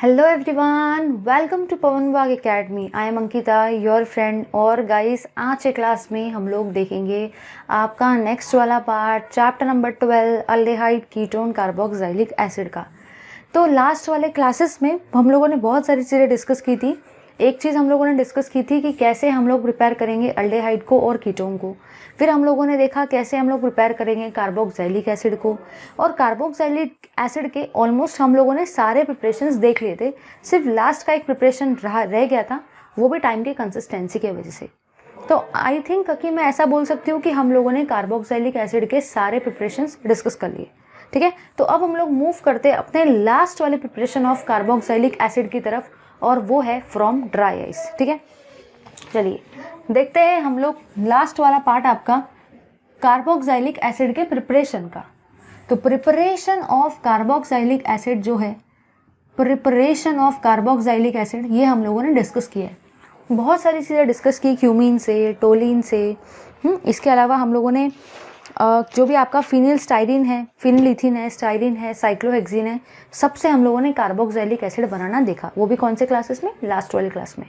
Hello everyone, welcome to Pavan Bagh academy. I am Ankita, your friend. और guys, आज के class में हम लोग देखेंगे आपका नेक्स्ट वाला part, chapter number 12, aldehyde ketone carboxylic acid का। तो लास्ट वाले क्लासेस में हम लोगों ने बहुत सारी चीज़ें डिस्कस की थी। एक चीज़ हम लोगों ने डिस्कस की थी कि कैसे हम लोग प्रिपेयर करेंगे अल्डेहाइड को और कीटोन को। फिर हम लोगों ने देखा कैसे हम लोग प्रिपेयर करेंगे कार्बोक्सिलिक एसिड को। और कार्बोक्सिलिक एसिड के ऑलमोस्ट हम लोगों ने सारे प्रिपरेशंस देख लिए थे। सिर्फ लास्ट का एक प्रिपरेशन रह गया था, वो भी टाइम की कंसिस्टेंसी की वजह से। तो आई थिंक कि मैं ऐसा बोल सकती हूँ कि हम लोगों ने कार्बोक्सिलिक एसिड के सारे प्रिपरेशंस डिस्कस कर लिए। ठीक है, तो अब हम लोग मूव करते हैं अपने लास्ट वाले प्रिपरेशन ऑफ कार्बोक्सिलिक एसिड की तरफ, और वो है फ्रॉम ड्राई आइस। ठीक है, चलिए देखते हैं हम लोग लास्ट वाला पार्ट आपका कार्बोक्सिलिक एसिड के प्रिपरेशन का। तो प्रिपरेशन ऑफ कार्बोक्सिलिक एसिड जो है, प्रिपरेशन ऑफ कार्बोक्सिलिक एसिड, ये हम लोगों ने डिस्कस किया है। बहुत सारी चीज़ें डिस्कस की, क्यूमीन से, टोलिन से। इसके अलावा हम लोगों ने जो भी आपका फिनिल स्टाइरिन है, फिनिलिथिन है, स्टाइरिन है, साइक्लोहेक्सिन है, सबसे हम लोगों ने कार्बोक्सिलिक एसिड बनाना देखा। वो भी कौन से क्लासेस में? लास्ट वाली क्लास में।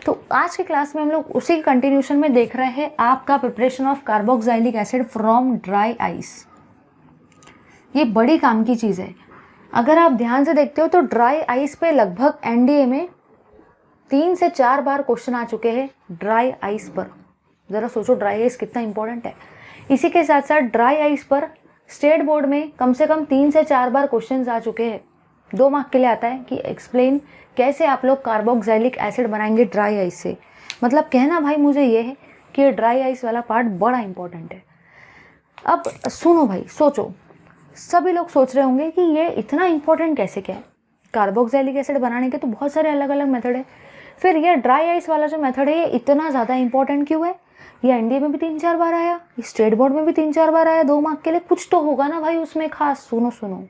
तो आज के क्लास में हम लोग उसी कंटिन्यूशन में देख रहे हैं आपका preparation of carboxylic acid from dry ice. ये बड़ी काम की चीज़ है। अगर आप ध्यान से देखते हो तो ड्राई आइस पे लगभग एनडीए में 3 से 4 बार क्वेश्चन आ चुके हैं ड्राई आइस पर। ज़रा सोचो ड्राई आइस कितना इंपॉर्टेंट है। इसी के साथ साथ ड्राई आइस पर स्टेट बोर्ड में कम से कम 3 से 4 बार क्वेश्चंस आ चुके हैं। 2 मार्क के लिए आता है कि एक्सप्लेन कैसे आप लोग कार्बोक्सिलिक एसिड बनाएंगे ड्राई आइस से। मतलब कहना भाई मुझे ये है कि ड्राई आइस वाला पार्ट बड़ा इंपॉर्टेंट है। अब सुनो भाई, सोचो, सभी लोग सोच रहे होंगे कि ये इतना इंपॉर्टेंट कैसे क्या है। कार्बोक्सिलिक एसिड बनाने के तो बहुत सारे अलग अलग मेथड है, फिर ये ड्राई आइस वाला जो मेथड है ये इतना ज़्यादा इंपॉर्टेंट क्यों है? ये एनडीए में भी 3-4 बार आया, स्टेट बोर्ड में भी 3-4 बार आया 2 मार्क के लिए। कुछ तो होगा ना भाई उसमें खास। सुनो,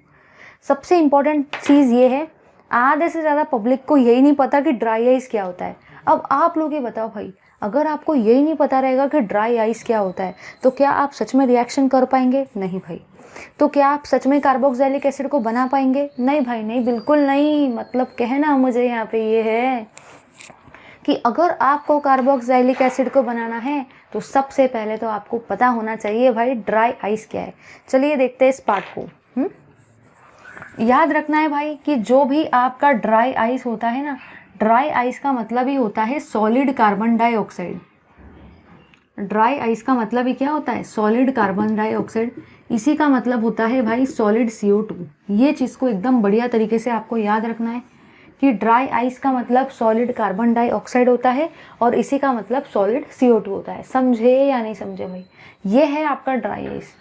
सबसे इम्पॉर्टेंट चीज़ ये है, आधे से ज़्यादा पब्लिक को यही नहीं पता कि ड्राई आइस क्या होता है। अब आप लोग ये बताओ भाई, अगर आपको यही नहीं पता रहेगा कि ड्राई आइस क्या होता है, तो क्या आप सच में रिएक्शन कर पाएंगे? नहीं भाई। तो क्या आप सच में कार्बोक्सिलिक एसिड को बना पाएंगे? नहीं भाई, नहीं, बिल्कुल नहीं। मतलब कहना मुझे यहाँ पे ये है कि अगर आपको कार्बोक्सिलिक एसिड को बनाना है तो सबसे पहले तो आपको पता होना चाहिए भाई ड्राई आइस क्या है। चलिए देखते हैं इस पार्ट को। याद रखना है भाई कि जो भी आपका ड्राई आइस होता है ना, ड्राई आइस का मतलब ही होता है solid carbon dioxide. Dry ice का मतलब ही क्या होता है? Solid carbon dioxide. इसी का मतलब होता है भाई सॉलिड CO2। ये चीज़ को एकदम बढ़िया तरीके से आपको याद रखना है कि ड्राई आइस का मतलब सॉलिड कार्बन डाइऑक्साइड होता है और इसी का मतलब सॉलिड CO2 होता है। समझे या नहीं समझे भाई? ये है आपका ड्राई आइस।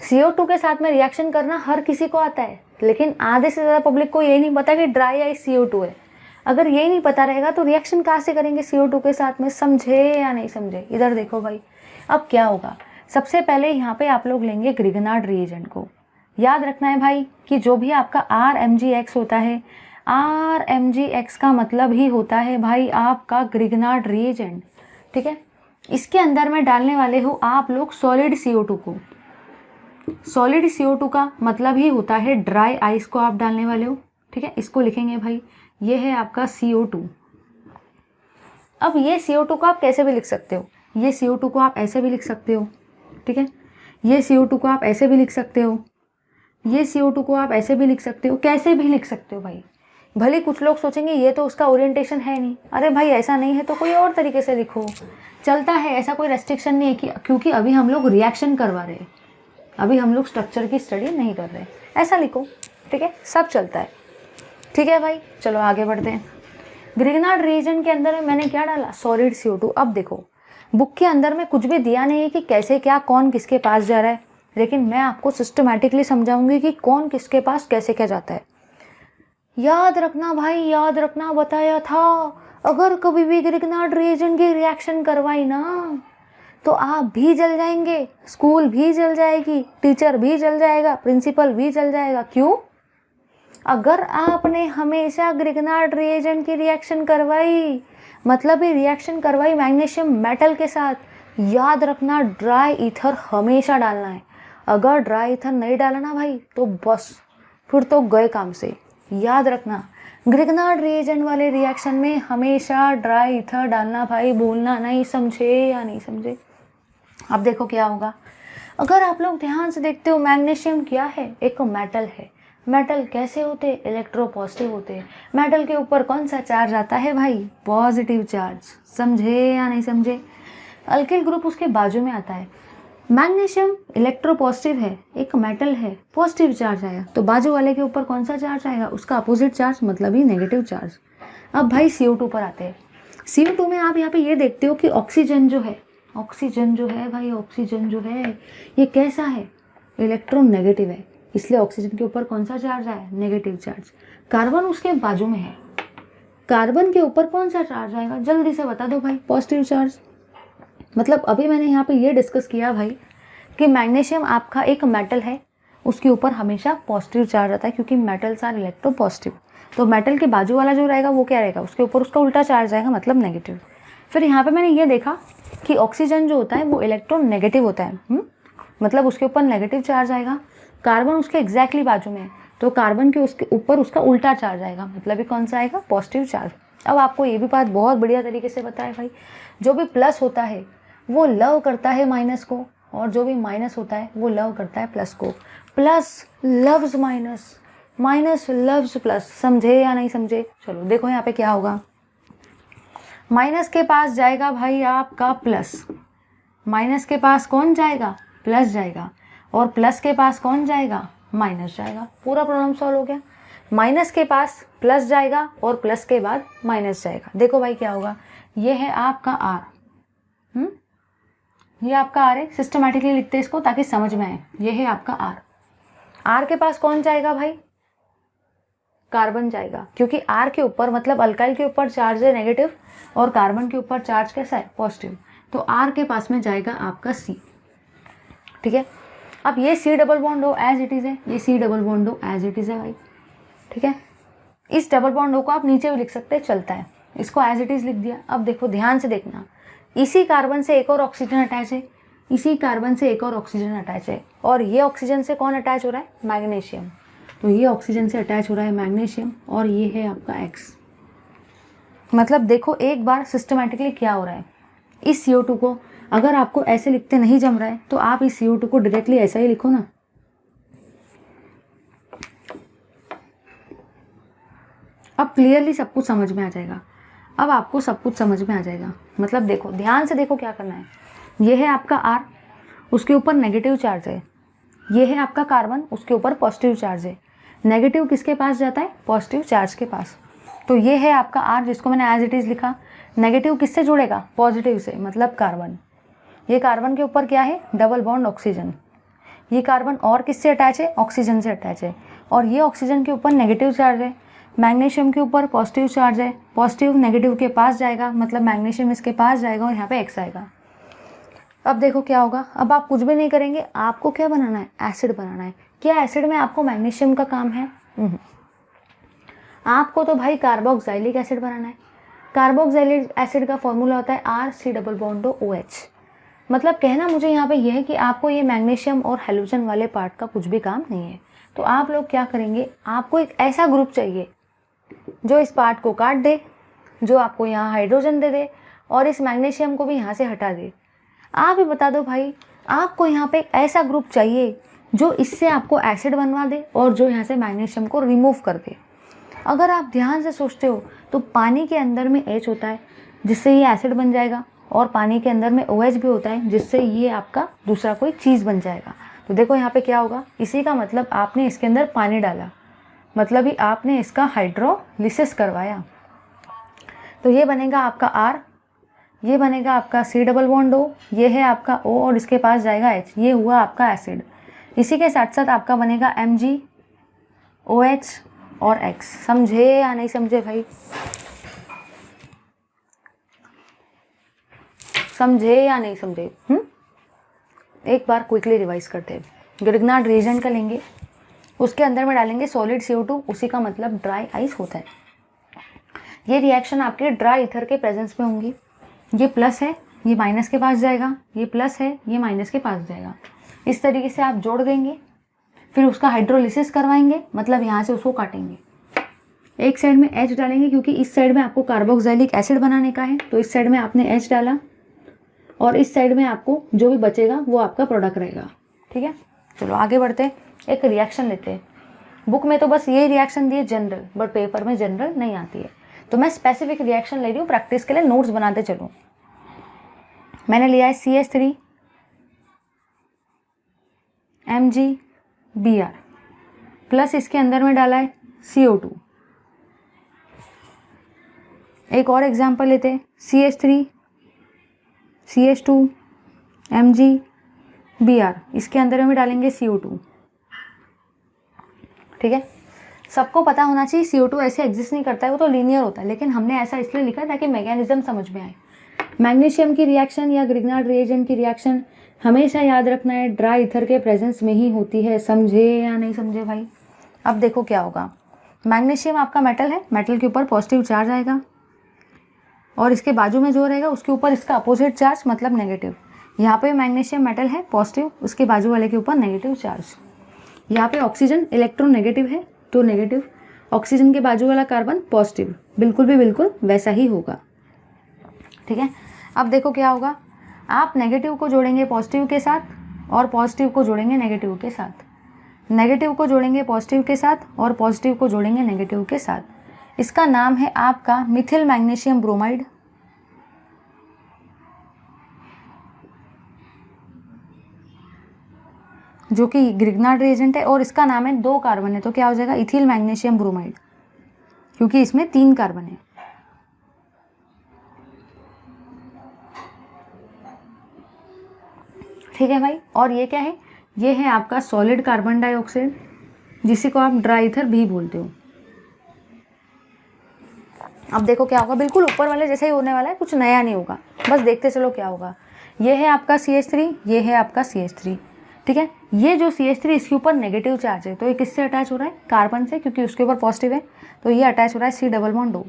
CO2 के साथ में रिएक्शन करना हर किसी को आता है, लेकिन आधे से ज़्यादा पब्लिक को यही नहीं पता कि ड्राई आइस CO2 है। अगर यही नहीं पता रहेगा तो रिएक्शन कहाँ से करेंगे CO2 के साथ में? समझे या नहीं समझे? इधर देखो भाई, अब क्या होगा। सबसे पहले यहाँ पे आप लोग लेंगे ग्रिगनार्ड रिएजेंट को। याद रखना है भाई कि जो भी आपका RMgX होता है, RMgX का मतलब ही होता है भाई आपका ग्रिगनार्ड रिएजेंट। ठीक है, इसके अंदर में डालने वाले हो आप लोग सॉलिड CO2 को। सॉलिड CO2 का मतलब ही होता है ड्राई आइस को आप डालने वाले हो। ठीक है, इसको लिखेंगे भाई, ये है आपका CO2। अब ये CO2 को आप कैसे भी लिख सकते हो। ये CO2 को आप ऐसे भी लिख सकते हो। ठीक है, ये CO2 को आप ऐसे भी लिख सकते हो, ये CO2 को आप ऐसे भी लिख सकते हो, कैसे भी लिख सकते हो भाई। भले कुछ लोग सोचेंगे ये तो उसका ओरिएंटेशन है नहीं। अरे भाई ऐसा नहीं है तो कोई और तरीके से लिखो, चलता है। ऐसा कोई रेस्ट्रिक्शन नहीं है कि क्योंकि अभी हम लोग रिएक्शन करवा रहे हैं, अभी हम लोग स्ट्रक्चर की स्टडी नहीं कर रहे, ऐसा लिखो। ठीक है, सब चलता है। ठीक है भाई, चलो आगे बढ़ते हैं। ग्रिगनार्ड रिएजेंट के अंदर में मैंने क्या डाला? Solid CO2। अब देखो, बुक के अंदर में कुछ भी दिया नहीं है कि कैसे क्या कौन किसके पास जा रहा है, लेकिन मैं आपको सिस्टमैटिकली समझाऊंगी कि कौन किसके पास कैसे क्या जाता है। याद रखना भाई, याद रखना, बताया था अगर कभी भी ग्रिगनार्ड रिएजेंट की रिएक्शन करवाई ना तो आप भी जल जाएंगे, स्कूल भी जल जाएगी, टीचर भी जल जाएगा, प्रिंसिपल भी जल जाएगा। क्यों? अगर आपने हमेशा ग्रिगनार्ड रिएजेंट की रिएक्शन करवाई, मतलब ये रिएक्शन करवाई मैग्नीशियम मेटल के साथ, याद रखना ड्राई ईथर हमेशा डालना है। अगर ड्राई ईथर नहीं डाला ना भाई तो बस फिर तो गए काम से। याद रखना, ग्रिग्नार्ड रिएजेंट वाले रिएक्शन में हमेशा ड्राई ईथर डालना भाई, भूलना नहीं, समझे या नहीं समझे। अब देखो क्या होगा, अगर आप लोग ध्यान से देखते हो मैग्नीशियम क्या है, एक मेटल है। मेटल कैसे होते, इलेक्ट्रोपॉजिटिव होते हैं। मेटल के ऊपर कौन सा चार्ज आता है भाई, पॉजिटिव चार्ज, समझे या नहीं समझे। अल्किल ग्रुप उसके बाजू में आता है। मैग्नीशियम इलेक्ट्रोपॉजिटिव है, एक मेटल है, पॉजिटिव चार्ज आया, तो बाजू वाले के ऊपर कौन सा चार्ज आएगा, उसका अपोजिट चार्ज, मतलब ही नेगेटिव चार्ज। अब भाई CO2 पर आते हैं। CO2 में आप यहाँ पे ये देखते हो कि ऑक्सीजन जो है भाई, ऑक्सीजन जो है ये कैसा है, इलेक्ट्रोनेगेटिव है, इसलिए ऑक्सीजन के ऊपर कौन सा चार्ज आया, नेगेटिव चार्ज। कार्बन उसके बाजू में है, कार्बन के ऊपर कौन सा चार्ज आएगा, जल्दी से बता दो भाई, पॉजिटिव चार्ज। मतलब अभी मैंने यहाँ पे ये डिस्कस किया भाई कि मैग्नीशियम आपका एक मेटल है, उसके ऊपर हमेशा पॉजिटिव चार्ज आता है क्योंकि मेटल्स आर इलेक्ट्रोपॉजिटिव। तो मेटल के बाजू वाला जो रहेगा वो क्या रहेगा, उसके ऊपर उसका उल्टा चार्ज आएगा, मतलब नेगेटिव। फिर यहाँ पे मैंने ये देखा कि ऑक्सीजन जो होता है वो इलेक्ट्रोनेगेटिव होता है, मतलब उसके ऊपर नेगेटिव चार्ज आएगा। कार्बन उसके एग्जैक्टली बाजू में है, तो कार्बन के उसके ऊपर उसका उल्टा चार्ज आएगा, मतलब ये कौन सा आएगा, पॉजिटिव चार्ज। अब आपको ये भी बात बहुत बढ़िया तरीके से पता है भाई, जो भी प्लस होता है वो लव करता है माइनस को, और जो भी माइनस होता है वो लव करता है प्लस को। Plus loves minus, minus loves plus, समझे या नहीं समझे। चलो देखो यहाँ पे क्या होगा, माइनस के पास जाएगा भाई आपका प्लस, माइनस के पास कौन जाएगा, प्लस जाएगा, और प्लस के पास कौन जाएगा, माइनस जाएगा। पूरा प्रॉब्लम सॉल्व हो गया। माइनस के पास प्लस जाएगा और प्लस के बाद माइनस जाएगा। देखो भाई क्या होगा, ये है आपका R, ये आपका R है, सिस्टमैटिकली लिखते हैं इसको ताकि समझ में आए। ये है आपका R के पास कौन जाएगा भाई, कार्बन जाएगा, क्योंकि R के ऊपर मतलब अल्काइल के ऊपर चार्ज है नेगेटिव और कार्बन के ऊपर चार्ज कैसा है, पॉजिटिव। तो R के पास में जाएगा आपका C, ठीक है। अब ये C डबल बॉन्ड हो एज इट इज़ है, ये C डबल बॉन्ड हो एज इट इज़ है भाई, ठीक है। इस डबल बॉन्ड हो को आप नीचे भी लिख सकते हैं, चलता है, इसको एज इट इज़ लिख दिया। अब देखो ध्यान से देखना, इसी कार्बन से एक और ऑक्सीजन अटैच है, इसी कार्बन से एक और ऑक्सीजन अटैच है, और ये ऑक्सीजन से कौन अटैच हो रहा है, मैग्नीशियम। तो ये ऑक्सीजन से अटैच हो रहा है मैग्नीशियम, और ये है आपका X। मतलब देखो एक बार सिस्टमैटिकली क्या हो रहा है, इस CO2 को अगर आपको ऐसे लिखते नहीं जम रहा है तो आप इस CO2 को डायरेक्टली ऐसा ही लिखो ना। अब क्लियरली सब कुछ समझ में आ जाएगा, अब आपको सब कुछ समझ में आ जाएगा। मतलब देखो ध्यान से देखो क्या करना है, ये है आपका R, उसके ऊपर नेगेटिव चार्ज है, ये है आपका कार्बन, उसके ऊपर पॉजिटिव चार्ज है। नेगेटिव किसके पास जाता है, पॉजिटिव चार्ज के पास। तो ये है आपका R जिसको मैंने एज इट इज़ लिखा। नेगेटिव किससे जुड़ेगा, पॉजिटिव से, मतलब कार्बन। ये कार्बन के ऊपर क्या है, डबल बॉन्ड ऑक्सीजन। ये कार्बन और किससे अटैच है, ऑक्सीजन से अटैच है, और ये ऑक्सीजन के ऊपर नेगेटिव चार्ज है। मैग्नीशियम के ऊपर पॉजिटिव चार्ज है, पॉजिटिव नेगेटिव के पास जाएगा, मतलब मैग्नीशियम इसके पास जाएगा और यहाँ पे X आएगा। अब देखो क्या होगा, अब आप कुछ भी नहीं करेंगे, आपको क्या बनाना है, एसिड बनाना है। क्या एसिड में आपको मैग्नीशियम का काम है, आपको तो भाई कार्बोक्सिलिक एसिड बनाना है। कार्बोक्सिलिक एसिड का फॉर्मूला होता है RC डबल बॉन्ड OH। मतलब कहना मुझे यहाँ पे यह है कि आपको ये मैग्नीशियम और हैलोजन वाले पार्ट का कुछ भी काम नहीं है। तो आप लोग क्या करेंगे, आपको एक ऐसा ग्रुप चाहिए जो इस पार्ट को काट दे, जो आपको यहाँ हाइड्रोजन दे दे और इस मैग्नीशियम को भी यहाँ से हटा दे। आप ही बता दो भाई, आपको यहाँ पे एक ऐसा ग्रुप चाहिए जो इससे आपको एसिड बनवा दे और जो यहाँ से मैग्नीशियम को रिमूव कर दे। अगर आप ध्यान से सोचते हो तो पानी के अंदर में H होता है जिससे ये एसिड बन जाएगा, और पानी के अंदर में OH भी होता है जिससे ये आपका दूसरा कोई चीज़ बन जाएगा। तो देखो यहाँ पे क्या होगा, इसी का मतलब आपने इसके अंदर पानी डाला, मतलब ही आपने इसका हाइड्रोलिसिस करवाया। तो ये बनेगा आपका R, ये बनेगा आपका C डबल बॉन्ड O, ये है आपका O और इसके पास जाएगा H, ये हुआ आपका एसिड। इसी के साथ साथ आपका बनेगा Mg OH और X। समझे या नहीं समझे भाई, समझे या नहीं समझे। एक बार क्विकली रिवाइज करते हैं। ग्रिग्नार्ड रिएजेंट का लेंगे, उसके अंदर में डालेंगे सॉलिड CO2, उसी का मतलब ड्राई आइस होता है। ये रिएक्शन आपके ड्राई ईथर के प्रेजेंस में होंगी। ये प्लस है, ये माइनस के पास जाएगा, ये प्लस है, ये माइनस के पास जाएगा। इस तरीके से आप जोड़ देंगे, फिर उसका हाइड्रोलिसिस करवाएंगे, मतलब यहाँ से उसको काटेंगे। एक साइड में H डालेंगे क्योंकि इस साइड में आपको कार्बोक्सिलिक एसिड बनाने का है, तो इस साइड में आपने H डाला और इस साइड में आपको जो भी बचेगा वो आपका प्रोडक्ट रहेगा। ठीक है, चलो आगे बढ़ते हैं, एक रिएक्शन लेते हैं। बुक में तो बस यही रिएक्शन दिए जनरल, बट पेपर में जनरल नहीं आती है, तो मैं स्पेसिफिक रिएक्शन ले रही हूँ प्रैक्टिस के लिए, नोट्स बनाते चलूँ। मैंने लिया है CH3 MgBr प्लस इसके अंदर में डाला है CO2। एक और एग्जाम्पल लेते हैं, CH3 CH2 MgBr, इसके अंदर में डालेंगे CO2। ठीक है, सबको पता होना चाहिए CO2 ऐसे एग्जिस्ट नहीं करता है, वो तो लीनियर होता है, लेकिन हमने ऐसा इसलिए लिखा ताकि मैकेनिज्म समझ में आए। मैग्नीशियम की रिएक्शन या ग्रिग्नार्ड रिएजेंट की रिएक्शन हमेशा याद रखना है ड्राई ईथर के प्रेजेंस में ही होती है, समझे या नहीं समझे भाई। अब देखो क्या होगा, मैग्नीशियम आपका मेटल है, मेटल के ऊपर पॉजिटिव चार्ज आएगा और इसके बाजू में जो रहेगा उसके ऊपर इसका अपोजिट चार्ज मतलब नेगेटिव। यहाँ पे मैग्नीशियम मेटल है पॉजिटिव, उसके बाजू वाले के ऊपर नेगेटिव चार्ज। यहाँ पे ऑक्सीजन इलेक्ट्रॉन नेगेटिव है तो नेगेटिव, ऑक्सीजन के बाजू वाला कार्बन पॉजिटिव, बिल्कुल वैसा ही होगा। ठीक है, अब देखो क्या होगा, आप नेगेटिव को जोड़ेंगे पॉजिटिव के साथ और पॉजिटिव को जोड़ेंगे नेगेटिव के साथ, नेगेटिव को जोड़ेंगे पॉजिटिव के साथ और पॉजिटिव को जोड़ेंगे नेगेटिव के साथ। इसका नाम है आपका मिथिल मैग्नीशियम ब्रोमाइड। जो कि ग्रिग्नार्ड रिएजेंट है और इसका नाम है 2 कार्बन है, तो क्या हो जाएगा इथिल मैग्नीशियम ब्रोमाइड, क्योंकि इसमें 3 कार्बन है। ठीक है भाई, और ये क्या है, ये है आपका सॉलिड कार्बन डाइऑक्साइड, जिसी को आप ड्राई ईथर भी बोलते हो। अब देखो क्या होगा, बिल्कुल ऊपर वाले जैसे ही होने वाला है, कुछ नया नहीं होगा, बस देखते चलो क्या होगा। ये है आपका CH3, ये है आपका CH3। ठीक है, ये जो CH3 इसके ऊपर नेगेटिव चार्ज है, तो ये किससे अटैच हो रहा है, कार्बन से, क्योंकि उसके ऊपर पॉजिटिव है, तो ये अटैच हो रहा है C डबल बॉन्ड O।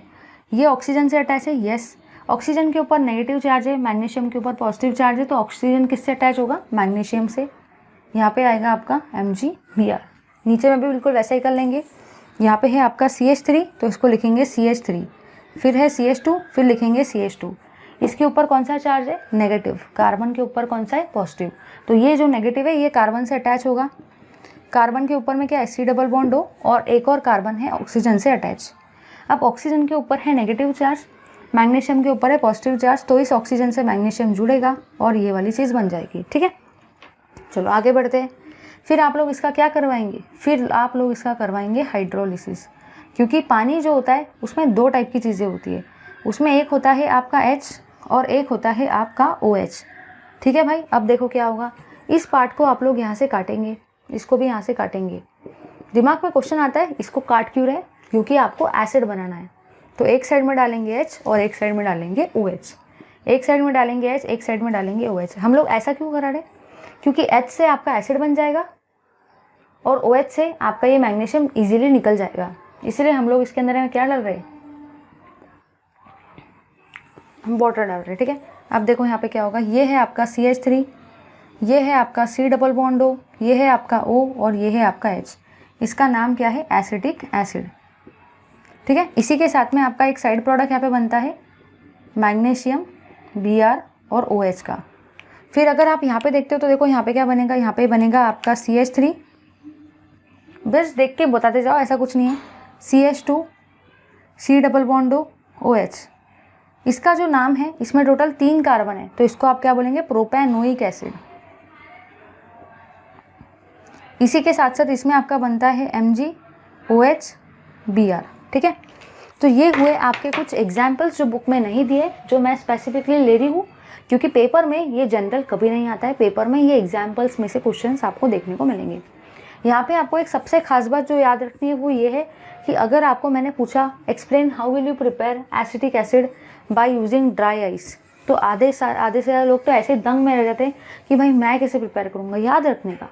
ये ऑक्सीजन से अटैच है, यस, ऑक्सीजन के ऊपर नेगेटिव चार्ज है, मैग्नीशियम के ऊपर पॉजिटिव चार्ज है, तो ऑक्सीजन किससे अटैच होगा, मैग्नीशियम से। यहाँ पे आएगा आपका MgBr, नीचे में भी बिल्कुल वैसा ही कर लेंगे। यहाँ पे है आपका CH3, तो इसको लिखेंगे CH3, फिर है CH2, फिर लिखेंगे CH2। इसके ऊपर कौन सा चार्ज है, नेगेटिव, कार्बन के ऊपर कौन सा है, पॉजिटिव, तो ये जो नेगेटिव है ये कार्बन से अटैच होगा। कार्बन के ऊपर में क्या है, C डबल बॉन्ड O, और एक और कार्बन है ऑक्सीजन से अटैच। अब ऑक्सीजन के ऊपर है नेगेटिव चार्ज, मैग्नीशियम के ऊपर है पॉजिटिव चार्ज, तो इस ऑक्सीजन से मैग्नीशियम जुड़ेगा और ये वाली चीज़ बन जाएगी। ठीक है, चलो आगे बढ़ते हैं। फिर आप लोग इसका क्या करवाएंगे, फिर आप लोग इसका करवाएंगे हाइड्रोलिसिस, क्योंकि पानी जो होता है उसमें 2 टाइप की चीज़ें होती है, उसमें एक होता है आपका H और एक होता है आपका OH। ठीक है भाई, अब देखो क्या होगा, इस पार्ट को आप लोग यहाँ से काटेंगे, इसको भी यहाँ से काटेंगे। दिमाग में क्वेश्चन आता है इसको काट क्यों रहे, क्योंकि आपको एसिड बनाना है, तो एक साइड में डालेंगे H और एक साइड में डालेंगे OH, एक साइड में डालेंगे H, एक साइड में डालेंगे OH। हम लोग ऐसा क्यों करा रहे, क्योंकि H से आपका एसिड बन जाएगा और OH से आपका ये मैग्नीशियम इजीली निकल जाएगा, इसलिए हम लोग इसके अंदर में क्या डाल रहे हैं, हम वाटर डाल रहे हैं। ठीक है, अब देखो यहाँ पे क्या होगा, ये है आपका CH3, ये है आपका C डबल बॉन्ड O, ये है आपका O और ये है आपका H। इसका नाम क्या है, एसिटिक एसिड। ठीक है, इसी के साथ में आपका एक साइड प्रोडक्ट यहाँ पे बनता है मैग्नीशियम Br और OH का। फिर अगर आप यहाँ पे देखते हो तो देखो यहाँ पे क्या बनेगा, यहाँ पे बनेगा आपका CH3, बस देख के बताते जाओ, ऐसा कुछ नहीं है, CH2 C double bond O OH। इसका जो नाम है, इसमें टोटल 3 कार्बन है, तो इसको आप क्या बोलेंगे, प्रोपेनोइक एसिड। इसी के साथ साथ इसमें आपका बनता है MgOH ठीक है, तो ये हुए आपके कुछ एग्जाम्पल्स जो बुक में नहीं दिए, जो मैं स्पेसिफिकली ले रही हूँ, क्योंकि पेपर में ये जनरल कभी नहीं आता है, पेपर में ये एग्जाम्पल्स में से क्वेश्चंस आपको देखने को मिलेंगे। यहाँ पे आपको एक सबसे खास बात जो याद रखनी है वो ये है कि अगर आपको मैंने पूछा explain how will you prepare acetic acid by using dry ice, तो आधे से ज़्यादा लोग तो ऐसे दंग में रह जाते हैं कि भाई मैं कैसे प्रिपेयर करूँगा। याद रखने का,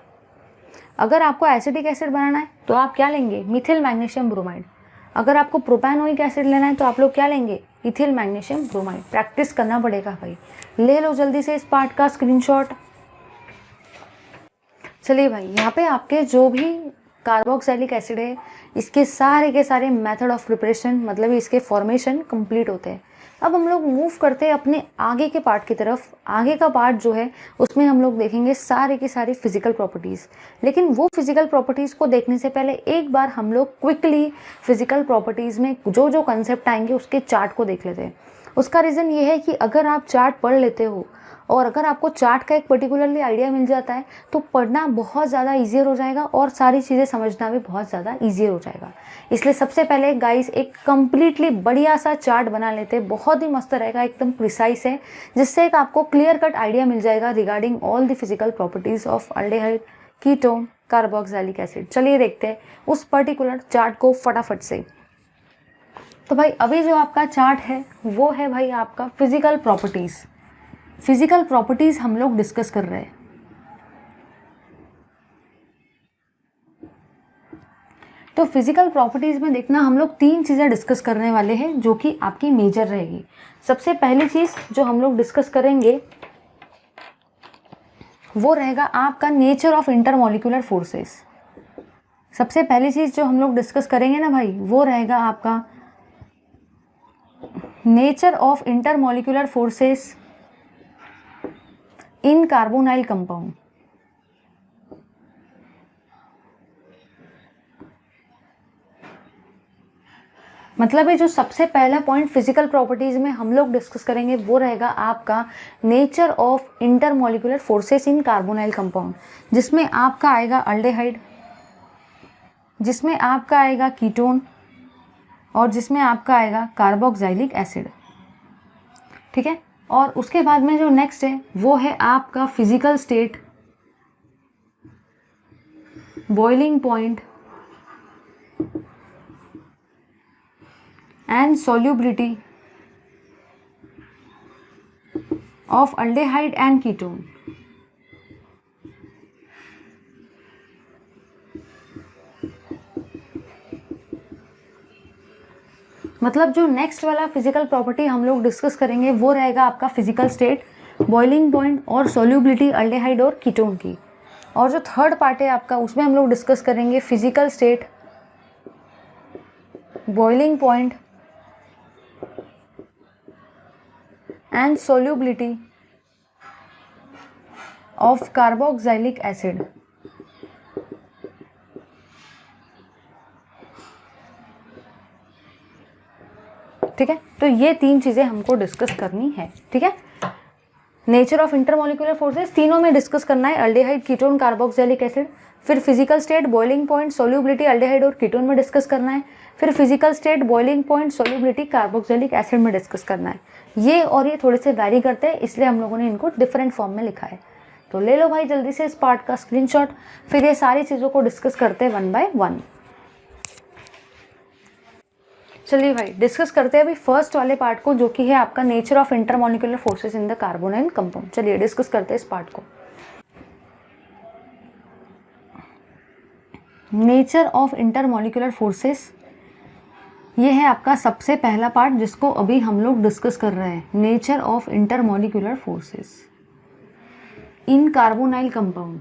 अगर आपको एसिटिक एसिड बनाना है तो आप क्या लेंगे, मिथिल मैग्नीशियम ब्रोमाइड। अगर आपको प्रोपेनोइक एसिड लेना है तो आप लोग क्या लेंगे, इथिल मैग्नीशियम ब्रोमाइड। प्रैक्टिस करना पड़ेगा भाई, ले लो जल्दी से इस पार्ट का स्क्रीनशॉट। चलिए भाई, यहाँ पे आपके जो भी कार्बोक्सिलिक एसिड है, इसके सारे के सारे मेथड ऑफ प्रिपरेशन मतलब इसके फॉर्मेशन कंप्लीट होते हैं। अब हम लोग मूव करते हैं अपने आगे के पार्ट की तरफ। आगे का पार्ट जो है उसमें हम लोग देखेंगे सारे के सारे फिजिकल प्रॉपर्टीज़। लेकिन वो फिजिकल प्रॉपर्टीज़ को देखने से पहले एक बार हम लोग क्विकली फिजिकल प्रॉपर्टीज़ में जो जो कंसेप्ट आएंगे उसके चार्ट को देख लेते हैं। उसका रीज़न ये है कि अगर आप चार्ट पढ़ लेते हो और अगर आपको चार्ट का एक पर्टिकुलरली आइडिया मिल जाता है तो पढ़ना बहुत ज़्यादा ईजियर हो जाएगा और सारी चीज़ें समझना भी बहुत ज़्यादा ईजियर हो जाएगा। इसलिए सबसे पहले गाइस एक कम्प्लीटली बढ़िया सा चार्ट बना लेते हैं, बहुत ही मस्त रहेगा, एकदम प्रिसाइज है, जिससे एक आपको क्लियर कट आइडिया मिल जाएगा regarding all the physical properties of aldehyde, ketone, carboxylic acid. चलिए देखते हैं उस पर्टिकुलर चार्ट को फटाफट से। तो भाई अभी जो आपका चार्ट है वो है भाई आपका फिजिकल प्रॉपर्टीज़। फिजिकल प्रॉपर्टीज़ हम लोग डिस्कस कर रहे हैं। तो फिजिकल प्रॉपर्टीज़ में देखना हम लोग 3 चीज़ें डिस्कस करने वाले हैं जो कि आपकी मेजर रहेगी। सबसे पहली चीज़ जो हम लोग डिस्कस करेंगे वो रहेगा आपका नेचर ऑफ इंटरमॉलिक्यूलर फोर्सेस। सबसे पहली चीज़ जो हम लोग डिस्कस करेंगे ना भाई वो रहेगा आपका nature of intermolecular forces in carbonyl compound. मतलब ये जो सबसे पहला पॉइंट फिजिकल प्रॉपर्टीज में हम लोग डिस्कस करेंगे वो रहेगा आपका nature of intermolecular forces in carbonyl compound, जिसमें आपका आएगा अल्डेहाइड, जिसमें आपका आएगा कीटोन और जिसमें आपका आएगा कार्बोक्सिलिक एसिड। ठीक है, और उसके बाद में जो नेक्स्ट है वो है आपका physical state, boiling point and solubility of aldehyde and ketone. मतलब जो नेक्स्ट वाला फिजिकल प्रॉपर्टी हम लोग डिस्कस करेंगे वो रहेगा आपका फिजिकल स्टेट, बॉइलिंग पॉइंट और सॉल्युबिलिटी अल्डेहाइड और कीटोन की। और जो थर्ड पार्ट है आपका उसमें हम लोग डिस्कस करेंगे physical state, boiling point and solubility of carboxylic acid. ठीक है, तो ये 3 चीज़ें हमको डिस्कस करनी है। ठीक है, नेचर ऑफ इंटरमॉलिक्यूलर फोर्सेस तीनों में डिस्कस करना है, अल्डेहाइड, कीटोन, कार्बोक्सिलिक एसिड। फिर physical state, boiling point, solubility aldehyde और कीटोन में डिस्कस करना है। फिर physical state, boiling point, solubility carboxylic acid में डिस्कस करना है। ये और ये थोड़े से वैरी करते हैं, इसलिए हम लोगों ने इनको डिफरेंट फॉर्म में लिखा है। तो ले लो भाई जल्दी से इस पार्ट का स्क्रीनशॉट, फिर ये सारी चीज़ों को डिस्कस करते हैं 1 बाय 1। चलिए भाई डिस्कस करते हैं अभी फर्स्ट वाले पार्ट को, जो कि है आपका nature of intermolecular forces in the carbonyl compound. चलिए डिस्कस करते हैं इस पार्ट को। नेचर ऑफ इंटरमॉलिक्यूलर फोर्सेस, ये है आपका सबसे पहला पार्ट जिसको अभी हम लोग डिस्कस कर रहे हैं। Nature of intermolecular forces in carbonyl compound.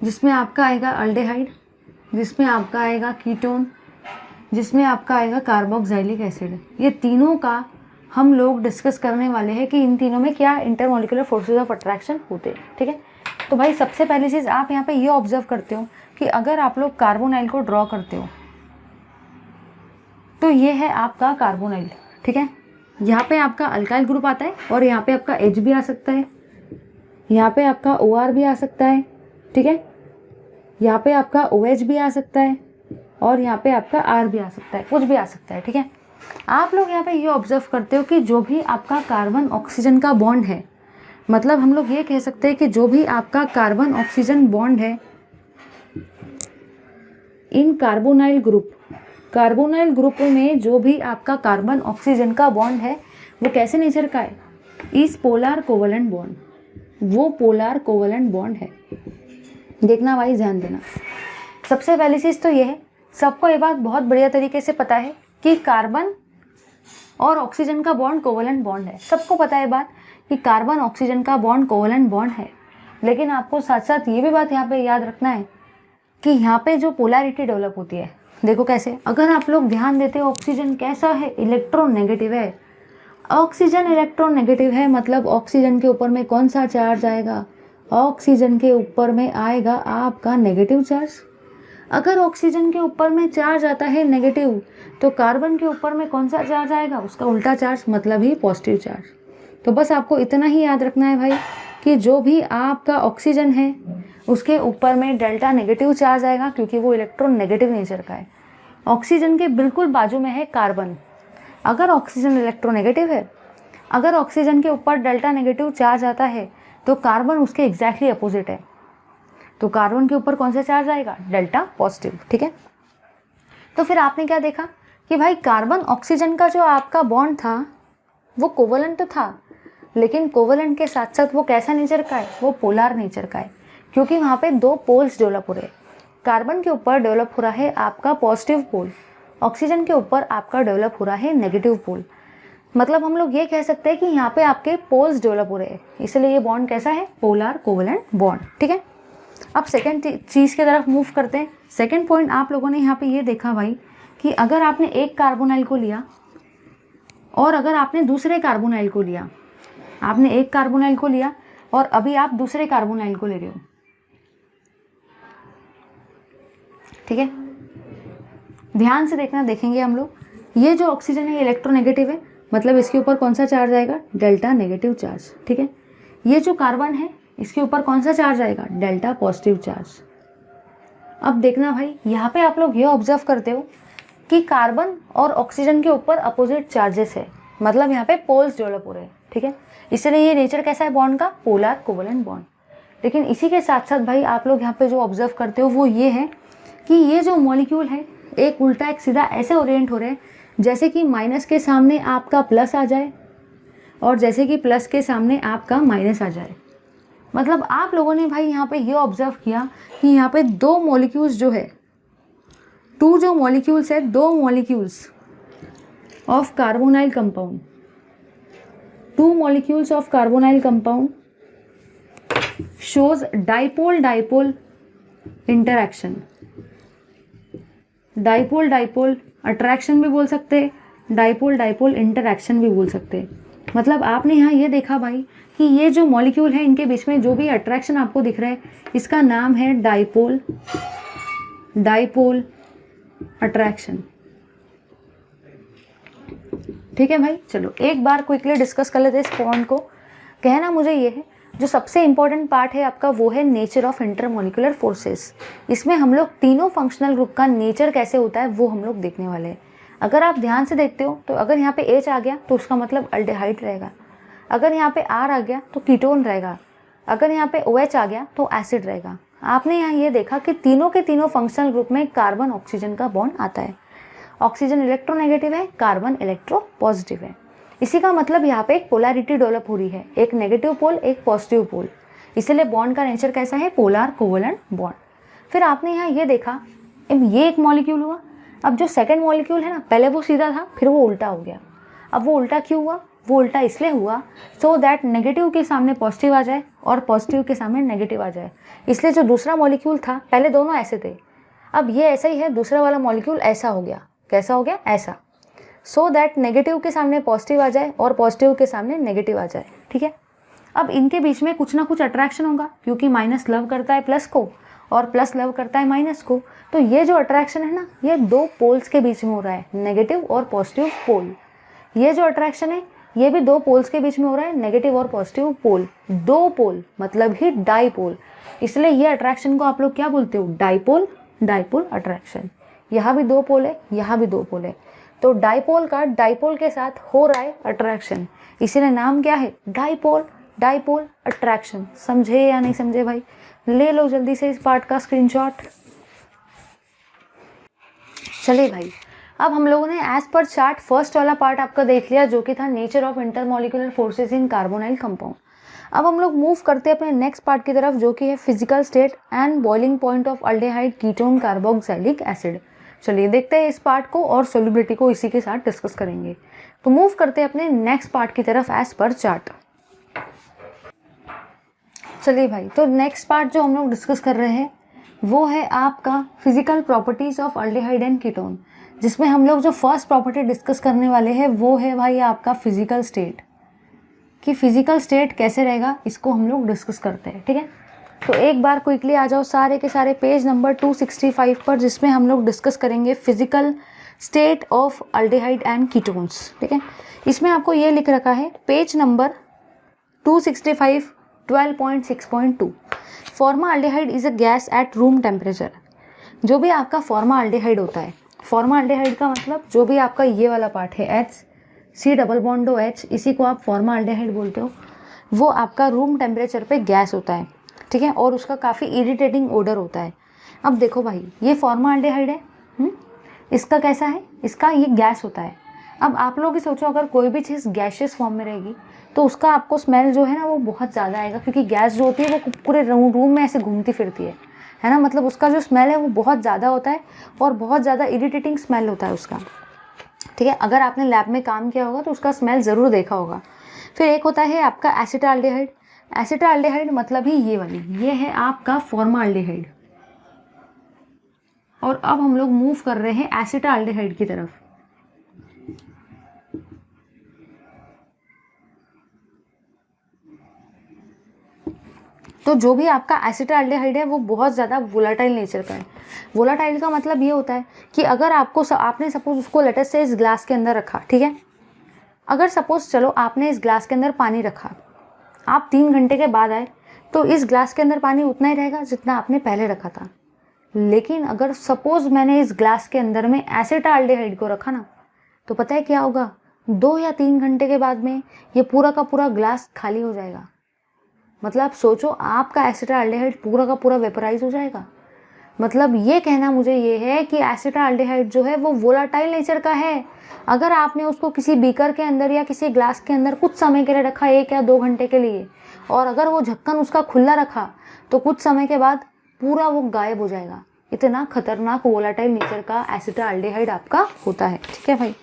जिसमें आपका आएगा अल्डेहाइड, जिसमें आपका आएगा कीटोन, जिसमें आपका आएगा कार्बोक्सिलिक एसिड। ये तीनों का हम लोग डिस्कस करने वाले हैं कि इन तीनों में क्या इंटरमॉलिक्यूलर फोर्सेस ऑफ अट्रैक्शन होते हैं। ठीक है, तो भाई सबसे पहली चीज़ आप यहाँ पे ये ऑब्जर्व करते हो कि अगर आप लोग कार्बोनाइल को ड्रॉ करते हो तो ये है आपका कार्बोनाइल। ठीक है, यहाँ पे आपका अल्काइल ग्रुप आता है और यहाँ पे आपका H भी आ सकता है, यहाँ पे आपका OR भी आ सकता है। ठीक है, यहाँ पे आपका OH भी आ सकता है और यहाँ पे आपका R भी आ सकता है, कुछ भी आ सकता है। ठीक है, आप लोग यहाँ पे ये ऑब्जर्व करते हो कि जो भी आपका कार्बन ऑक्सीजन का बॉन्ड है, मतलब हम लोग ये कह सकते हैं कि जो भी आपका कार्बन ऑक्सीजन बॉन्ड है इन कार्बोनाइल ग्रुप, कार्बोनाइल ग्रुप में जो भी आपका कार्बन ऑक्सीजन का बॉन्ड है वो कैसे नेचर का है? इस पोलर कोवलेंट बॉन्ड, वो पोलर कोवलेंट बॉन्ड है। देखना भाई, ध्यान देना। सबसे पहली चीज़ तो ये है, सबको ये बात बहुत बढ़िया तरीके से पता है कि कार्बन और ऑक्सीजन का बॉन्ड कोवलेंट बॉन्ड है। सबको पता है बात कि कार्बन ऑक्सीजन का बॉन्ड कोवलेंट बॉन्ड है, लेकिन आपको साथ साथ ये भी बात यहाँ पे याद रखना है कि यहाँ पे जो पोलैरिटी डेवलप होती है, देखो कैसे, अगर आप लोग ध्यान देते हो ऑक्सीजन कैसा है, इलेक्ट्रोनेगेटिव है। ऑक्सीजन इलेक्ट्रोनेगेटिव है मतलब ऑक्सीजन के ऊपर में कौन सा चार्ज आएगा, ऑक्सीजन के ऊपर में आएगा आपका नेगेटिव चार्ज। अगर ऑक्सीजन के ऊपर में चार्ज आता है नेगेटिव, तो कार्बन के ऊपर में कौन सा चार्ज आएगा, उसका उल्टा चार्ज, मतलब ही पॉजिटिव चार्ज। तो बस आपको इतना ही याद रखना है भाई कि जो भी आपका ऑक्सीजन है उसके ऊपर में डेल्टा नेगेटिव चार्ज आएगा, क्योंकि वो इलेक्ट्रोनेगेटिव नेचर का है। ऑक्सीजन के बिल्कुल बाजू में है कार्बन। अगर ऑक्सीजन इलेक्ट्रोनेगेटिव है, अगर ऑक्सीजन के ऊपर डेल्टा नेगेटिव चार्ज आता है, तो कार्बन उसके एग्जैक्टली अपोजिट है। तो कार्बन के ऊपर कौन सा चार्ज आएगा, डेल्टा पॉजिटिव। ठीक है, तो फिर आपने क्या देखा कि भाई कार्बन ऑक्सीजन का जो आपका बॉन्ड था वो कोवलेंट तो था, लेकिन कोवलेंट के साथ साथ वो कैसा नेचर का है, वो पोलर नेचर का है, क्योंकि वहाँ पे दो पोल्स डेवलप हो रहे हैं। कार्बन के ऊपर डेवलप हो रहा है आपका पॉजिटिव पोल, ऑक्सीजन के ऊपर आपका डेवलप हो रहा है नेगेटिव पोल। मतलब हम लोग ये कह सकते हैं कि यहाँ पे आपके पोल्स डेवलप हो रहे हैं, इसलिए ये बॉन्ड कैसा है, पोलर कोवलेंट बॉन्ड। ठीक है, अब सेकेंड चीज़ की तरफ मूव करते हैं। सेकेंड पॉइंट आप लोगों ने यहाँ पे ये देखा भाई कि अगर आपने एक कार्बोनाइल को लिया और अगर आपने दूसरे कार्बोनाइल को लिया, आपने एक कार्बोनाइल को लिया और अभी आप दूसरे कार्बोनाइल को ले रहे हो, ठीक है, ध्यान से देखना, देखेंगे हम लोग। ये जो ऑक्सीजन है इलेक्ट्रोनेगेटिव है, मतलब इसके ऊपर कौन सा चार्ज आएगा, डेल्टा नेगेटिव चार्ज। ठीक है, ये जो कार्बन है इसके ऊपर कौन सा चार्ज आएगा, डेल्टा पॉजिटिव चार्ज। अब देखना भाई, यहाँ पे आप लोग ये ऑब्जर्व करते हो कि कार्बन और ऑक्सीजन के ऊपर अपोजिट चार्जेस है, मतलब यहाँ पे पोल्स डेवलप हो रहे हैं। ठीक है, इसलिए ये नेचर कैसा है बॉन्ड का, पोलर कोवलेंट बॉन्ड। लेकिन इसी के साथ साथ भाई आप लोग यहाँ पे जो ऑब्जर्व करते हो वो ये है कि ये जो मॉलिक्यूल है एक उल्टा एक सीधा ऐसे ओरिएंट हो रहे हैं जैसे कि माइनस के सामने आपका प्लस आ जाए और जैसे कि प्लस के सामने आपका माइनस आ जाए। मतलब आप लोगों ने भाई यहाँ पे ये ऑब्जर्व किया कि यहाँ पे दो मॉलिक्यूल्स जो है, टू जो मॉलिक्यूल्स है, दो molecules of carbonyl compound, two molecules of carbonyl compound shows dipole dipole interaction. Dipole dipole attraction भी बोल सकते हैं, डाइपोल डाइपोल इंटरैक्शन भी बोल सकते हैं। मतलब आपने यहाँ ये देखा भाई कि ये जो मॉलिक्यूल है इनके बीच में जो भी अट्रैक्शन आपको दिख रहा है इसका नाम है डाइपोल, डाइपोल अट्रैक्शन। ठीक है भाई, चलो एक बार क्विकली डिस्कस कर लेते हैं इस पॉइंट को। कहना मुझे ये है, जो सबसे इंपॉर्टेंट पार्ट है आपका वो है नेचर ऑफ इंटरमोलिकुलर फोर्सेस। इसमें हम लोग तीनों फंक्शनल ग्रुप का नेचर कैसे होता है वो हम लोग देखने वाले हैं। अगर आप ध्यान से देखते हो तो अगर यहाँ पे H आ गया तो उसका मतलब अल्डेहाइड रहेगा, अगर यहाँ पे R आ गया तो कीटोन रहेगा, अगर यहाँ पे OH आ गया तो एसिड रहेगा। आपने यहाँ ये देखा कि तीनों के तीनों फंक्शनल ग्रुप में कार्बन ऑक्सीजन का बॉन्ड आता है। ऑक्सीजन इलेक्ट्रोनेगेटिव है, कार्बन इलेक्ट्रो पॉजिटिव है। इसी का मतलब यहाँ पे एक पोलैरिटी डेवलप हो रही है, एक नेगेटिव पोल एक पॉजिटिव पोल, इसलिए बॉन्ड का नेचर कैसा है, पोलर कोवलेंट बॉन्ड। फिर आपने यहाँ ये देखा, ये एक मॉलिक्यूल हुआ। अब जो सेकंड मॉलिक्यूल है ना, पहले वो सीधा था फिर वो उल्टा हो गया। अब वो उल्टा क्यों हुआ, वो उल्टा इसलिए हुआ सो दैट नेगेटिव के सामने पॉजिटिव आ जाए और पॉजिटिव के सामने नेगेटिव आ जाए। इसलिए जो दूसरा मॉलिक्यूल था, पहले दोनों ऐसे थे, अब ये ऐसा ही है, दूसरा वाला मॉलिक्यूल ऐसा हो गया। कैसा हो गया, ऐसा, सो दैट नेगेटिव के सामने पॉजिटिव आ जाए और पॉजिटिव के सामने नेगेटिव आ जाए। ठीक है, अब इनके बीच में कुछ ना कुछ अट्रैक्शन होगा, क्योंकि माइनस लव करता है प्लस को और प्लस लव करता है माइनस को। तो ये जो अट्रैक्शन है ना, ये दो पोल्स के बीच में हो रहा है, नेगेटिव और पॉजिटिव पोल। ये जो अट्रैक्शन है ये भी दो पोल्स के बीच में हो रहा है, नेगेटिव और पॉजिटिव पोल। दो पोल मतलब ही डाइपोल, इसलिए ये अट्रैक्शन को आप लोग क्या बोलते हो, डाइपोल, डाइपोल अट्रैक्शन। यहाँ भी दो पोल है, यहाँ भी दो पोल है, तो डाइपोल का डाइपोल के साथ हो रहा है अट्रैक्शन, इसीलिए नाम क्या है, डाइपोल, डाइपोल अट्रैक्शन। समझे या नहीं समझे भाई, ले लो जल्दी से इस पार्ट का स्क्रीनशॉट। चलिए भाई, अब हम लोगों ने एज पर चार्ट फर्स्ट वाला पार्ट आपका देख लिया, जो कि था nature of intermolecular forces in carbonyl compound. अब हम लोग मूव करते हैं अपने नेक्स्ट पार्ट की तरफ, जो कि है physical state and boiling point of aldehyde ketone carboxylic acid. चलिए देखते हैं इस पार्ट को और सोल्युबिलिटी को इसी के साथ डिस्कस करेंगे। तो मूव करते हैं अपने नेक्स्ट पार्ट की तरफ एज पर चार्ट। चलिए भाई, तो नेक्स्ट पार्ट जो हम लोग डिस्कस कर रहे हैं वो है आपका physical properties of aldehyde and ketone, जिसमें हम लोग जो फर्स्ट प्रॉपर्टी डिस्कस करने वाले हैं वो है भाई आपका फिजिकल स्टेट, कि फिजिकल स्टेट कैसे रहेगा इसको हम लोग डिस्कस करते हैं। ठीक है, तो एक बार क्विकली आ जाओ सारे के सारे पेज नंबर 265 पर, जिसमें हम लोग डिस्कस करेंगे physical state of aldehyde and ketones. ठीक है, इसमें आपको ये लिख रखा है page number 265 12.6.2, formaldehyde is a gas at room temperature. जो भी आपका फॉर्माल्डिहाइड होता है, फॉर्माल्डिहाइड का मतलब जो भी आपका ये वाला पार्ट है H, इसी को आप फॉर्माल्डिहाइड बोलते हो, वो आपका रूम टेम्परेचर पे गैस होता है। ठीक है, और उसका काफ़ी इरिटेटिंग ओडर होता है। अब देखो भाई, ये फॉर्माल्डिहाइड है, इसका कैसा है, इसका ये गैस होता है। अब आप लोग ही सोचो, अगर कोई भी चीज़ गैशियस फॉर्म में रहेगी तो उसका आपको स्मेल जो है ना वो बहुत ज़्यादा आएगा, क्योंकि गैस जो होती है वो पूरे रूम में ऐसे घूमती फिरती है ना, मतलब उसका जो स्मेल है वो बहुत ज़्यादा होता है और बहुत ज़्यादा इरिटेटिंग स्मेल होता है उसका। ठीक है, अगर आपने लैब में काम किया होगा तो उसका स्मेल ज़रूर देखा होगा। फिर एक होता है आपका एसिटाल्डिहाइड। एसिटाल्डिहाइड मतलब ही ये वाली, ये है आपका फॉर्माल्डिहाइड। और अब हम लोग मूव कर रहे हैं एसिटाल्डिहाइड की तरफ। तो जो भी आपका एसिटाल्डिहाइड है वो बहुत ज़्यादा वोलाटाइल नेचर का है। वोलाटाइल का मतलब ये होता है कि अगर आपने सपोज उसको लेटेस्ट से इस ग्लास के अंदर रखा, ठीक है, अगर सपोज चलो आपने इस ग्लास के अंदर पानी रखा, आप 3 घंटे के बाद आए तो इस ग्लास के अंदर पानी उतना ही रहेगा जितना आपने पहले रखा था। लेकिन अगर सपोज मैंने इस ग्लास के अंदर में एसिटाल्डिहाइड को रखा ना, तो पता है क्या होगा, 2 या 3 घंटे के बाद में ये पूरा का पूरा ग्लास खाली हो जाएगा। मतलब सोचो, आपका एसिटाल्डिहाइड पूरा का पूरा वेपराइज हो जाएगा। मतलब ये कहना मुझे ये है कि एसिटाल्डिहाइड जो है वो वोलाटाइल नेचर का है। अगर आपने उसको किसी बीकर के अंदर या किसी ग्लास के अंदर कुछ समय के लिए रखा, 1 या 2 घंटे के लिए, और अगर वो ढक्कन उसका खुला रखा तो कुछ समय के बाद पूरा वो गायब हो जाएगा। इतना खतरनाक वोलाटाइल नेचर का एसिटाल्डिहाइड आपका होता है। ठीक है भाई,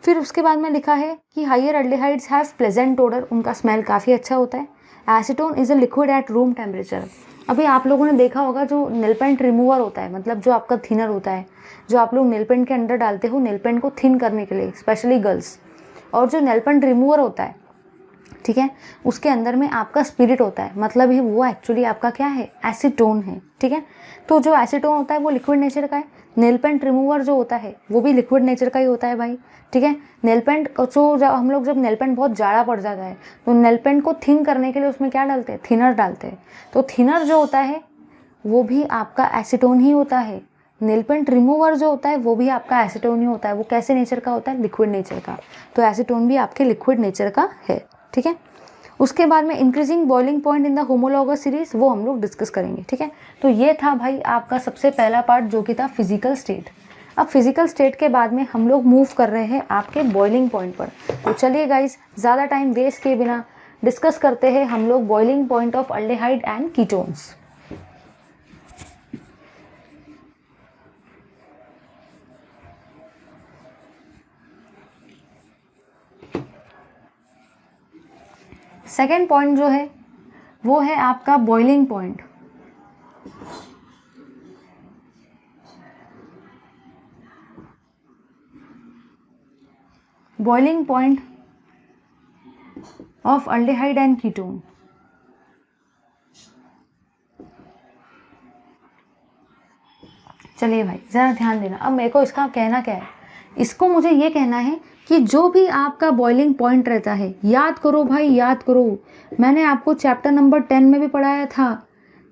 फिर उसके बाद में लिखा है कि higher aldehydes have pleasant odour, उनका स्मेल काफ़ी अच्छा होता है। Acetone is a liquid at room temperature. अभी आप लोगों ने देखा होगा जो नेल पेंट रिमूवर होता है, मतलब जो आपका थिनर होता है, जो आप लोग नेल पेंट के अंदर डालते हो नेल पेंट को थिन करने के लिए, स्पेशली गर्ल्स, और जो नेल पेंट रिमूवर होता है, ठीक है, उसके अंदर में आपका स्पिरिट होता है, मतलब ही वो एक्चुअली आपका क्या है, एसीटोन है। ठीक है, तो जो एसीटोन होता है वो लिक्विड नेचर का है। नेल पेंट रिमूवर जो होता है वो भी लिक्विड नेचर का ही होता है भाई। ठीक है, नेल पेंट जो हम लोग जब नेल पेंट बहुत जाड़ा पड़ जाता है तो नेल पेंट को थिन करने के लिए उसमें क्या डालते हैं, थिनर डालते हैं। तो थिनर जो होता है वो भी आपका एसीटोन ही होता है। नेल पेंट रिमूवर जो होता है वो भी आपका एसीटोन ही होता है। वो कैसे नेचर का होता है, लिक्विड नेचर का। तो एसीटोन भी आपके लिक्विड नेचर का है। ठीक है, उसके बाद में increasing boiling point in the homologous series, वो हम लोग डिस्कस करेंगे। ठीक है, तो ये था भाई आपका सबसे पहला पार्ट जो कि था फिजिकल स्टेट। अब फिजिकल स्टेट के बाद में हम लोग मूव कर रहे हैं आपके बॉइलिंग पॉइंट पर। तो चलिए गाइस, ज़्यादा टाइम वेस्ट किए बिना डिस्कस करते हैं हम लोग boiling point of aldehyde and ketones. Second point जो है वो है आपका boiling point. Boiling point of aldehyde and ketone. चलिए भाई ज़रा ध्यान देना। अब मेरे को इसका कहना क्या है, इसको मुझे ये कहना है कि जो भी आपका बॉइलिंग पॉइंट रहता है, याद करो भाई, याद करो, मैंने आपको चैप्टर नंबर 10 में भी पढ़ाया था,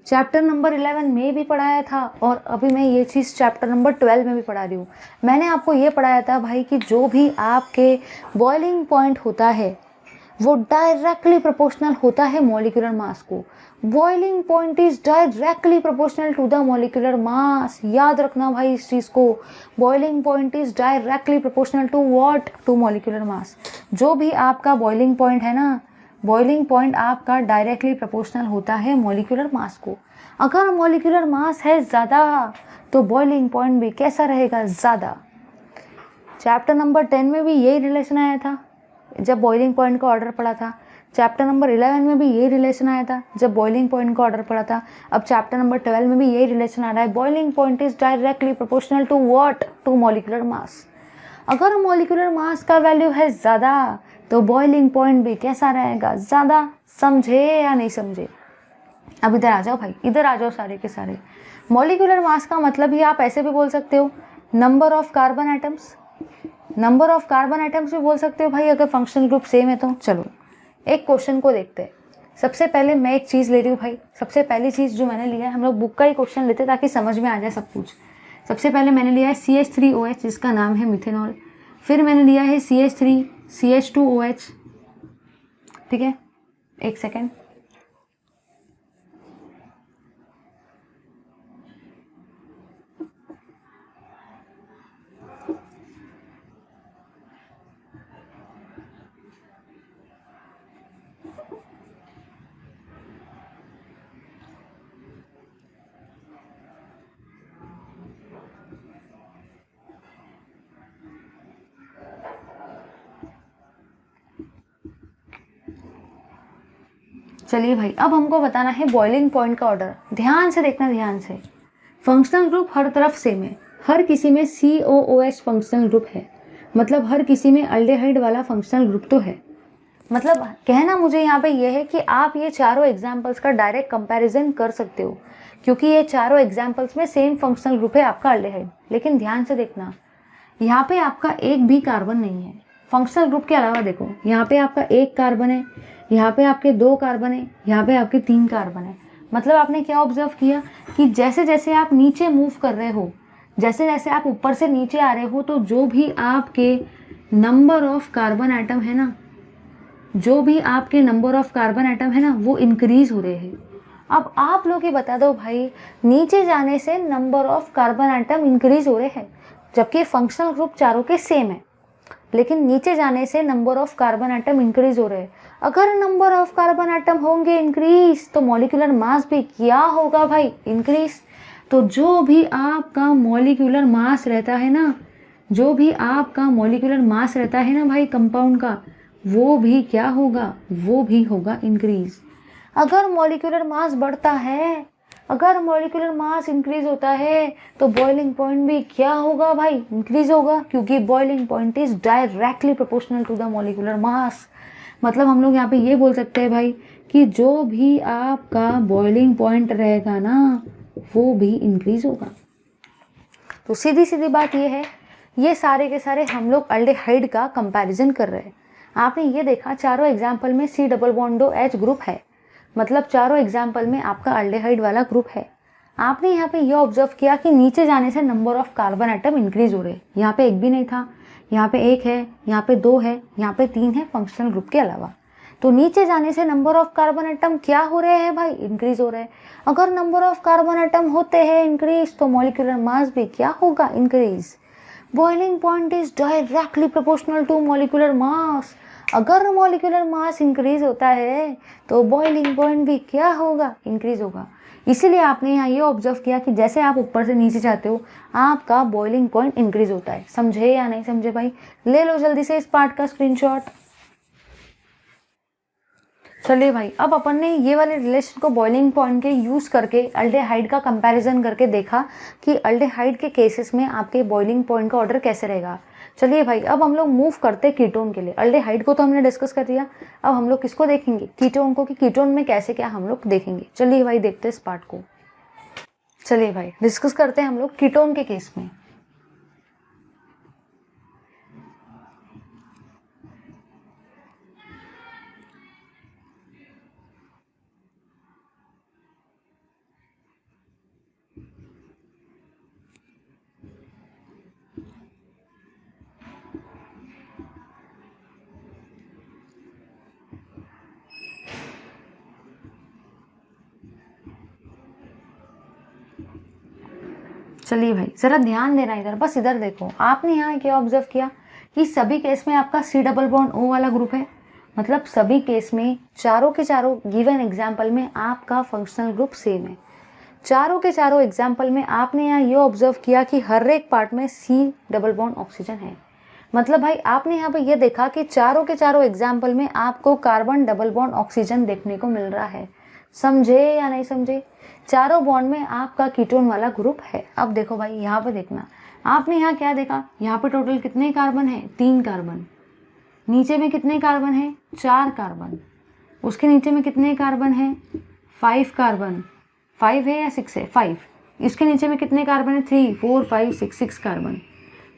चैप्टर नंबर 11 में भी पढ़ाया था, और अभी मैं ये चीज़ चैप्टर नंबर 12 में भी पढ़ा रही हूँ। मैंने आपको ये पढ़ाया था भाई कि जो भी आपके बॉइलिंग पॉइंट होता है वो डायरेक्टली प्रोपोर्शनल होता है मॉलिक्यूलर मास को। Boiling point is directly proportional to the molecular mass. याद रखना भाई इस चीज़ को, boiling point is directly proportional to what, to molecular mass. जो भी आपका बॉइलिंग पॉइंट है ना, बॉइलिंग पॉइंट आपका डायरेक्टली प्रोपोर्शनल होता है मॉलिक्यूलर मास को। अगर मॉलिक्यूलर मास है ज़्यादा तो बॉइलिंग पॉइंट भी कैसा रहेगा, ज़्यादा। चैप्टर नंबर 10 में भी यही रिलेशन आया था जब बॉइलिंग पॉइंट का ऑर्डर पड़ा था। चैप्टर नंबर 11 में भी यही रिलेशन आया था जब बॉइलिंग पॉइंट का ऑर्डर पड़ा था। अब चैप्टर नंबर 12 में भी यही रिलेशन आ रहा है। Boiling point is directly proportional to what? To molecular mass. अगर मॉलिक्यूलर मास का वैल्यू है ज़्यादा तो बॉइलिंग पॉइंट भी कैसा रहेगा? ज़्यादा। समझे या नहीं समझे? अब इधर आ जाओ भाई, इधर आ जाओ सारे के सारे। मॉलिक्यूलर मास का मतलब ही आप ऐसे भी बोल सकते हो number of carbon atoms. Number of carbon atoms भी बोल सकते हो भाई अगर फंक्शनल ग्रुप सेम है तो। चलो एक क्वेश्चन को देखते हैं। सबसे पहले मैं एक चीज़ ले रही हूँ भाई। सबसे पहली चीज़ जो मैंने लिया है, हम लोग बुक का ही क्वेश्चन लेते ताकि समझ में आ जाए सब कुछ। सबसे पहले मैंने लिया है CH3OH जिसका नाम है मिथेनॉल। फिर मैंने लिया है CH3CH2OH। ठीक है, एक सेकेंड। चलिए भाई, अब हमको बताना है बॉइलिंग पॉइंट का ऑर्डर। ध्यान से देखना, ध्यान से। फंक्शनल ग्रुप हर तरफ सेम है, हर किसी में COOH फंक्शनल ग्रुप है, मतलब हर किसी में अल्डेहाइड वाला फंक्शनल ग्रुप तो है। मतलब कहना मुझे यहाँ पे ये है कि आप ये चारों एग्जाम्पल्स का डायरेक्ट कंपैरिजन कर सकते हो क्योंकि ये चारों एग्जाम्पल्स में सेम फंक्शनल ग्रुप है आपका अल्डेहाइड। लेकिन ध्यान से देखना, यहाँ पे आपका एक भी कार्बन नहीं है फंक्शनल ग्रुप के अलावा। देखो यहाँ पे आपका एक कार्बन है, यहाँ पे आपके 2 कार्बन है, यहाँ पे आपके 3 कार्बन है। मतलब आपने क्या ऑब्जर्व किया कि जैसे जैसे आप नीचे मूव कर रहे हो, जैसे जैसे आप ऊपर से नीचे आ रहे हो, तो जो भी आपके नंबर ऑफ कार्बन एटम है ना, जो भी आपके नंबर ऑफ कार्बन एटम है ना, वो इंक्रीज हो रहे हैं। अब आप लोग ये बता दो भाई, नीचे जाने से number of carbon atom increase हो रहे हैं जबकि फंक्शनल ग्रुप चारों के सेम है, लेकिन नीचे जाने से number of carbon atom increase हो रहे हैं। अगर नंबर ऑफ कार्बन एटम होंगे इंक्रीज तो मॉलिक्यूलर मास भी क्या होगा भाई? इंक्रीज। तो जो भी आपका मॉलिक्यूलर मास रहता है ना, जो भी आपका मॉलिक्यूलर मास रहता है ना भाई कंपाउंड का, वो भी क्या होगा? वो भी होगा इंक्रीज। अगर मॉलिक्यूलर मास बढ़ता है, अगर मॉलिक्यूलर मास इंक्रीज होता है तो बॉइलिंग पॉइंट भी क्या होगा भाई? इंक्रीज होगा, क्योंकि boiling point is directly proportional to the molecular mass. मतलब हम लोग यहाँ पे ये बोल सकते हैं भाई कि जो भी आपका बॉइलिंग पॉइंट रहेगा ना, वो भी इंक्रीज होगा। तो सीधी सीधी बात ये है, ये सारे के सारे हम लोग अल्डेहाइड का कंपैरिजन कर रहे हैं। आपने ये देखा चारों एग्जाम्पल में C double bond H group है, मतलब चारों एग्जाम्पल में आपका अल्डेहाइड वाला ग्रुप है। आपने यहाँ पे ये ऑब्जर्व किया कि नीचे जाने से number of carbon atom increase हो रहे हैं। यहाँ पे एक भी नहीं था, यहाँ पे 1 है, यहाँ पे 2 है, यहाँ पे 3 है फंक्शनल ग्रुप के अलावा। तो नीचे जाने से नंबर ऑफ कार्बन एटम क्या हो रहे हैं भाई? इंक्रीज हो रहे हैं। अगर नंबर ऑफ कार्बन एटम होते हैं इंक्रीज तो मॉलिक्यूलर मास भी क्या होगा? Increase. Boiling point is directly proportional to molecular mass. अगर मॉलिक्यूलर मास इंक्रीज होता है तो बॉइलिंग पॉइंट भी क्या होगा? इंक्रीज होगा। इसीलिए आपने यहाँ ये ऑब्जर्व किया कि जैसे आप ऊपर से नीचे जाते हो आपका बॉइलिंग पॉइंट इंक्रीज होता है। समझे या नहीं समझे भाई? ले लो जल्दी से इस पार्ट का स्क्रीनशॉट। चलिए भाई, अब अपन ने ये वाले रिलेशन को बॉइलिंग पॉइंट के यूज़ करके अल्डेहाइड का कंपैरिजन करके देखा कि अल्डेहाइड के केसेस में आपके बॉइलिंग पॉइंट का ऑर्डर कैसे रहेगा। चलिए भाई, अब हम लोग मूव करते हैं कीटोन के लिए। अल्डेहाइड को तो हमने डिस्कस कर दिया, अब हम लोग किसको देखेंगे? कीटोन को, कि कीटोन में कैसे क्या हम लोग देखेंगे। चलिए भाई, देखते हैं इस पार्ट को। चलिए भाई, डिस्कस करते हैं हम लोग कीटोन के केस में। चलिए भाई, ज़रा ध्यान देना इधर, बस इधर देखो। आपने यहाँ क्या ऑब्जर्व किया कि सभी केस में आपका C डबल बॉन्ड O वाला ग्रुप है, मतलब सभी केस में चारों के चारों गिवन एग्जाम्पल में आपका फंक्शनल ग्रुप सेम है। चारों के चारों एग्जाम्पल में आपने यहाँ ये ऑब्जर्व किया कि हर एक पार्ट में C डबल बॉन्ड ऑक्सीजन है। मतलब भाई आपने यहाँ पे ये देखा कि चारों के चारों एग्जाम्पल में आपको कार्बन डबल बॉन्ड ऑक्सीजन देखने को मिल रहा है। समझे या नहीं समझे? चारों बॉन्ड में आपका कीटोन वाला ग्रुप है। अब देखो भाई यहाँ पे देखना, आपने यहाँ क्या देखा, यहाँ पे टोटल कितने कार्बन है? 3 कार्बन। नीचे में कितने कार्बन है? 4 कार्बन। उसके नीचे में कितने कार्बन है? 5 कार्बन। 5 है या 6 है? 5। इसके नीचे में कितने कार्बन है? 3 4 5 6 कार्बन।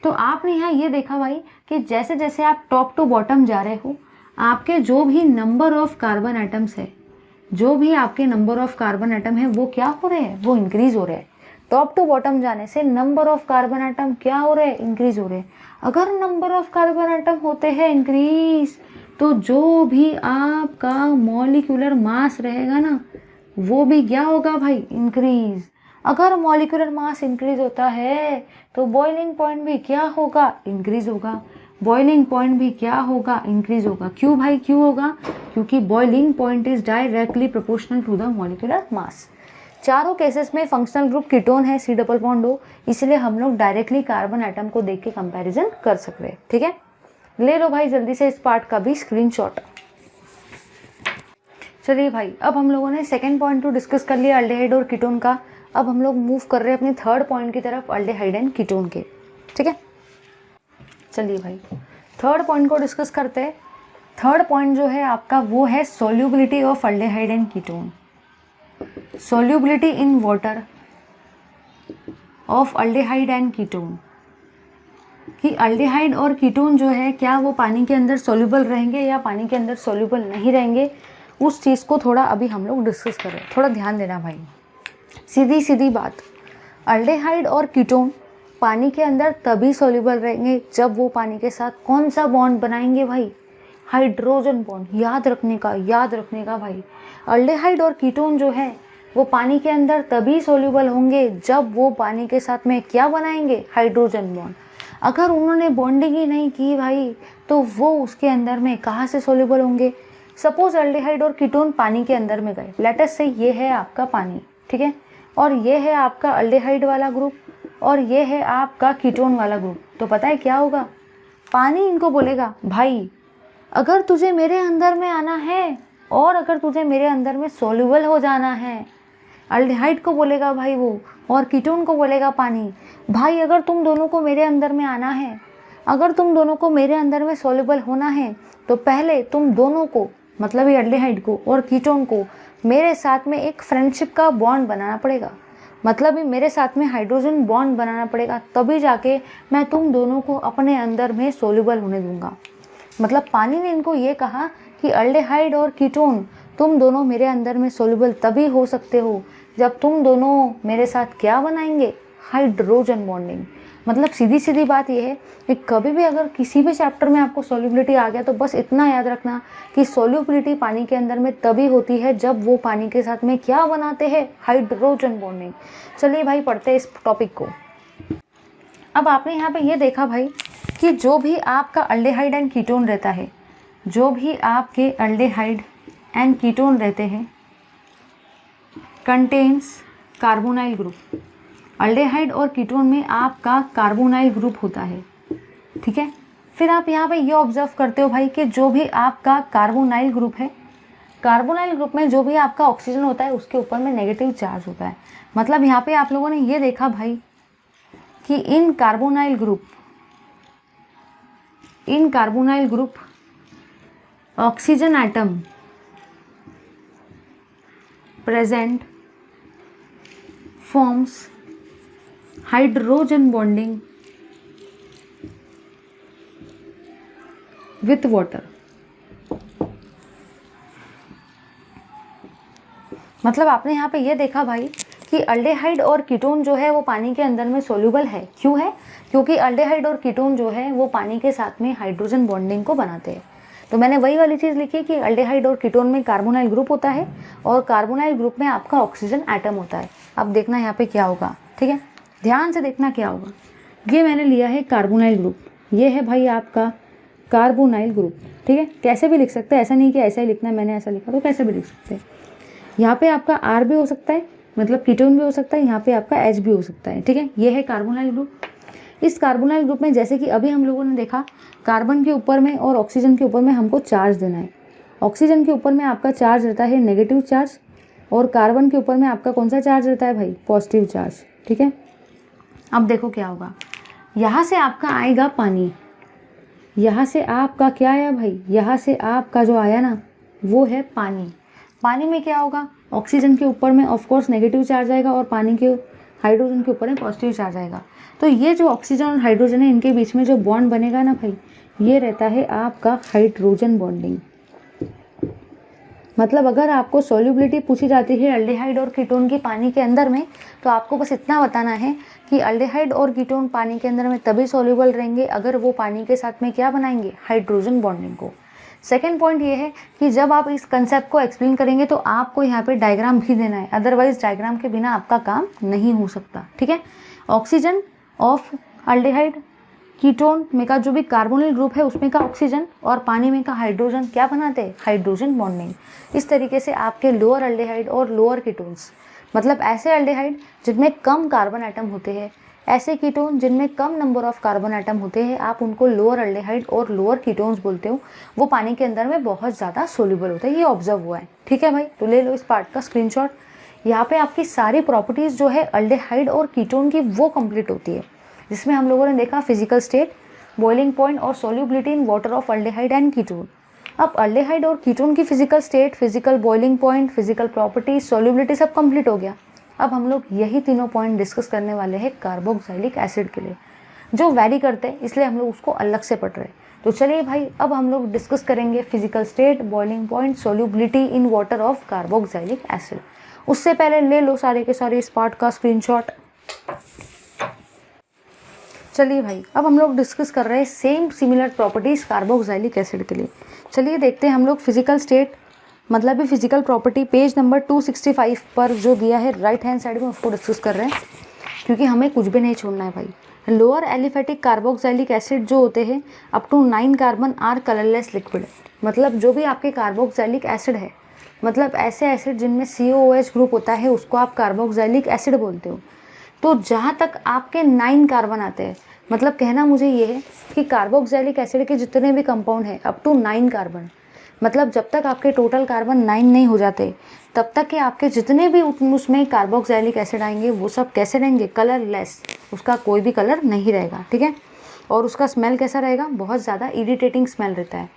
तो आपने यहाँ ये देखा भाई कि जैसे जैसे आप टॉप टू बॉटम जा रहे हो, आपके जो भी नंबर ऑफ कार्बन एटम्स है, जो भी आपके नंबर ऑफ कार्बन एटम है, वो क्या हो रहे हैं? वो इंक्रीज हो रहे हैं। टॉप टू बॉटम जाने से नंबर ऑफ कार्बन एटम क्या हो रहे हैं? इंक्रीज हो रहे हैं। अगर नंबर ऑफ कार्बन एटम होते हैं इंक्रीज, तो जो भी आपका मॉलिक्यूलर मास रहेगा ना, वो भी क्या होगा भाई? इंक्रीज। अगर मॉलिक्यूलर मास इंक्रीज होता है तो बॉइलिंग पॉइंट भी क्या होगा? इंक्रीज होगा। बॉइलिंग पॉइंट भी क्या होगा? इंक्रीज होगा। क्यों भाई, क्यों होगा? क्योंकि boiling point is directly proportional to the molecular mass. चारों केसेस में फंक्शनल ग्रुप कीटोन है, C डबल बॉन्ड O, इसलिए हम लोग डायरेक्टली कार्बन एटम को देख के कंपैरिजन कर सकते हैं। ठीक है, ले लो भाई जल्दी से इस पार्ट का भी स्क्रीनशॉट। चलिए भाई, अब हम लोगों ने सेकेंड पॉइंट तो डिस्कस कर लिया अल्डेहाइड और कीटोन का। अब हम लोग मूव कर रहे हैं अपने थर्ड पॉइंट की तरफ, अल्डेहाइड एंड कीटोन के। ठीक है, चलिए भाई थर्ड पॉइंट को डिस्कस करते हैं। थर्ड पॉइंट जो है आपका वो है solubility of aldehyde and ketone. Solubility in water of aldehyde and ketone, कि अल्डेहाइड और कीटोन जो है क्या वो पानी के अंदर सोल्यूबल रहेंगे या पानी के अंदर सोल्यूबल नहीं रहेंगे, उस चीज़ को थोड़ा अभी हम लोग डिस्कस करें। थोड़ा ध्यान देना भाई, सीधी सीधी बात, अल्डेहाइड और कीटोन पानी के अंदर तभी सोल्यूबल रहेंगे जब वो पानी के साथ कौन सा बॉन्ड बनाएंगे भाई? Hydrogen bond. याद रखने का भाई, अल्डेहाइड और कीटोन जो है वो पानी के अंदर तभी सोल्यूबल होंगे जब वो पानी के साथ में क्या बनाएंगे? Hydrogen bond. अगर उन्होंने बॉन्डिंग ही नहीं की भाई, तो वो उसके अंदर में कहाँ से सोल्यूबल होंगे? सपोज अल्डेहाइड और कीटोन पानी के अंदर में गए, लेट अस से ये है आपका पानी, ठीक है, और ये है आपका अल्डेहाइड वाला ग्रुप और ये है आपका कीटोन वाला ग्रुप। तो पता है क्या होगा? पानी इनको बोलेगा भाई अगर तुझे मेरे अंदर में आना है और अगर तुझे मेरे अंदर में सोल्यूबल हो जाना है, अल्डेहाइड को बोलेगा भाई वो, और कीटोन को बोलेगा पानी, भाई अगर तुम दोनों को मेरे अंदर में आना है, अगर तुम दोनों को मेरे अंदर में सोल्यूबल होना है, तो पहले तुम दोनों को, मतलब ये अल्डेहाइड को और कीटोन को, मेरे साथ में एक फ्रेंडशिप का बॉन्ड बनाना पड़ेगा। मतलब ये मेरे साथ में हाइड्रोजन बॉन्ड बनाना पड़ेगा, तभी जाके मैं तुम दोनों को अपने अंदर में सोल्यूबल होने दूंगा। मतलब पानी ने इनको ये कहा कि अल्डेहाइड और कीटोन तुम दोनों मेरे अंदर में सोल्यूबल तभी हो सकते हो जब तुम दोनों मेरे साथ क्या बनाएंगे? Hydrogen bonding. मतलब सीधी सीधी बात यह है कि कभी भी अगर किसी भी चैप्टर में आपको सोल्यूबिलिटी आ गया तो बस इतना याद रखना कि सोल्यूबिलिटी पानी के अंदर में तभी होती है जब वो पानी के साथ में क्या बनाते हैं? Hydrogen bonding. चलिए भाई पढ़ते हैं इस टॉपिक को। अब आपने यहाँ पे ये देखा भाई कि जो भी आपका अल्डेहाइड एंड कीटोन रहता है, जो भी आपके अल्डेहाइड एंड कीटोन रहते हैं, कंटेन्स कार्बोनाइल ग्रुप। अल्डेहाइड और कीटोन में आपका कार्बोनाइल ग्रुप होता है, ठीक है। फिर आप यहाँ पे ये ऑब्जर्व करते हो भाई कि जो भी आपका कार्बोनाइल ग्रुप है, कार्बोनाइल ग्रुप में जो भी आपका ऑक्सीजन होता है उसके ऊपर में नेगेटिव चार्ज होता है। मतलब यहाँ पे आप लोगों ने ये देखा भाई कि इन carbonyl group oxygen atom present forms hydrogen bonding with water। मतलब आपने यहाँ पे ये देखा भाई कि अल्डेहाइड और कीटोन जो है वो पानी के अंदर में सोल्यूबल है। क्यों है? क्योंकि अल्डेहाइड और कीटोन जो है वो पानी के साथ में हाइड्रोजन बॉन्डिंग को बनाते हैं। तो मैंने वही वाली चीज़ लिखी कि अल्डेहाइड और कीटोन में कार्बोनाइल ग्रुप होता है और कार्बोनाइल ग्रुप में आपका ऑक्सीजन एटम होता है। अब देखना यहाँ पे क्या होगा, ठीक है, ध्यान से देखना क्या होगा। ये मैंने लिया है कार्बोनाइल ग्रुप, ये है भाई आपका कार्बोनाइल ग्रुप, ठीक है। कैसे भी लिख सकते हैं, ऐसा नहीं कि ऐसा ही लिखना है, मैंने ऐसा लिखा तो कैसे भी लिख सकते हैं। यहाँ पे आपका R भी हो सकता है, मतलब कीटोन भी हो सकता है, यहाँ पे आपका H भी हो सकता है, ठीक है। ये है कार्बोनाइल ग्रुप। इस कार्बोनाइल ग्रुप में जैसे कि अभी हम लोगों ने देखा, कार्बन के ऊपर में और ऑक्सीजन के ऊपर में हमको चार्ज देना है। ऑक्सीजन के ऊपर में आपका चार्ज रहता है नेगेटिव चार्ज, और कार्बन के ऊपर में आपका कौन सा चार्ज रहता है भाई, पॉजिटिव चार्ज। ठीक है, अब देखो क्या होगा, यहाँ से आपका आएगा पानी, यहाँ से आपका क्या आया भाई, यहाँ से आपका जो आया ना वो है पानी। पानी में क्या होगा, ऑक्सीजन के ऊपर में ऑफकोर्स नेगेटिव चार्ज आएगा और पानी के हाइड्रोजन के ऊपर में पॉजिटिव चार्ज आएगा। तो ये जो ऑक्सीजन और हाइड्रोजन है इनके बीच में जो बॉन्ड बनेगा ना भाई, ये रहता है आपका हाइड्रोजन बॉन्डिंग। मतलब अगर आपको सॉल्युबिलिटी पूछी जाती है अल्डिहाइड और कीटोन की पानी के अंदर में, तो आपको बस इतना बताना है कि अल्डिहाइड और कीटोन पानी के अंदर में तभी सॉल्युबल रहेंगे अगर वो पानी के साथ में क्या बनाएंगे, हाइड्रोजन बॉन्डिंग को। सेकेंड पॉइंट ये है कि जब आप इस कंसेप्ट को एक्सप्लेन करेंगे तो आपको यहाँ पे डायग्राम भी देना है, अदरवाइज डायग्राम के बिना आपका काम नहीं हो सकता। ठीक है, ऑक्सीजन ऑफ अल्डिहाइड, कीटोन में का जो भी कार्बोनिल ग्रुप है उसमें का ऑक्सीजन और पानी में का हाइड्रोजन क्या बनाते हैं, हाइड्रोजन बॉन्डिंग। इस तरीके से आपके लोअर अल्डिहाइड और लोअर कीटोन्स, मतलब ऐसे अल्डिहाइड जिनमें कम कार्बन एटम होते हैं, ऐसे कीटोन जिनमें कम नंबर ऑफ कार्बन एटम होते हैं, आप उनको लोअर अल्डिहाइड और लोअर कीटोन्स बोलते हो। वो पानी के अंदर में बहुत ज़्यादा सोल्यूबल होता है, ये ऑब्जर्व हुआ है। ठीक है भाई, तो ले लो इस पार्ट का स्क्रीनशॉट। यहाँ पे आपकी सारी प्रॉपर्टीज़ जो है अल्डिहाइड और कीटोन की वो कंप्लीट होती है, जिसमें हम लोगों ने देखा फिजिकल स्टेट, बॉइलिंग पॉइंट और solubility in water of aldehyde and ketone. अब अल्डिहाइड और कीटोन की physical state, physical boiling point, physical properties, solubility सब कंप्लीट हो गया। अब हम लोग यही तीनों पॉइंट डिस्कस करने वाले हैं कार्बोक्सिलिक एसिड के लिए, जो वैरी करते हैं, इसलिए हम लोग उसको अलग से पढ़ रहे हैं। तो चलिए भाई, अब हम लोग डिस्कस करेंगे physical state, boiling point, solubility in water of carboxylic acid. उससे पहले ले लो सारे के सारे इस पार्ट का स्क्रीनशॉट। चलिए भाई, अब हम लोग डिस्कस कर रहे हैं same similar properties carboxylic acid के लिए। चलिए देखते हैं हम लोग फिजिकल स्टेट मतलब भी फिजिकल प्रॉपर्टी पेज नंबर 265 पर जो दिया है राइट हैंड साइड में, उसको डिस्कस कर रहे हैं, क्योंकि हमें कुछ भी नहीं छोड़ना है भाई। लोअर एलिफेटिक कार्बोक्सिलिक एसिड जो होते हैं up to 9 carbon are colourless liquid. मतलब जो भी आपके कार्बोक्सिलिक एसिड है, मतलब ऐसे एसिड जिनमें COOH ग्रुप होता है, उसको आप कार्बोक्सिलिक एसिड बोलते हो। तो जहाँ तक आपके 9 कार्बन आते हैं, मतलब कहना मुझे ये है कि कार्बोक्सिलिक एसिड के जितने भी कंपाउंड हैं अप टू 9 कार्बन, मतलब जब तक आपके टोटल कार्बन 9 नहीं हो जाते तब तक के आपके जितने भी उसमें कार्बोक्सिलिक एसिड आएंगे वो सब कैसे रहेंगे, कलरलेस, उसका कोई भी कलर नहीं रहेगा। ठीक है, और उसका स्मेल कैसा रहेगा, बहुत ज़्यादा इरिटेटिंग स्मेल रहता है।